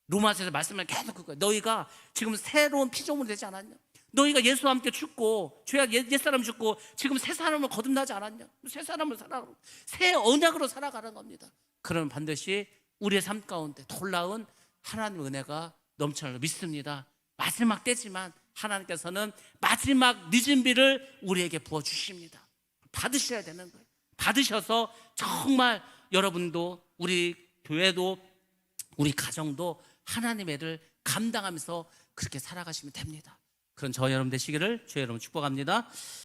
로마서에서 말씀을 계속 그거예요. 너희가 지금 새로운 피조물이 되지 않았냐? 너희가 예수와 함께 죽고 죄악 옛사람 죽고 지금 새 사람을 거듭나지 않았냐? 새 사람을 살아가고 새 언약으로 살아가는 겁니다. 그러면 반드시 우리의 삶 가운데 놀라운 하나님의 은혜가 넘쳐나는 믿습니다. 마지막 때지만 하나님께서는 마지막 늦은 비를 우리에게 부어주십니다. 받으셔야 되는 거예요. 받으셔서 정말 여러분도 우리 교회도 우리 가정도 하나님의 애를 감당하면서 그렇게 살아가시면 됩니다. 그런 저 여러분 되시기를 주의 여러분 축복합니다.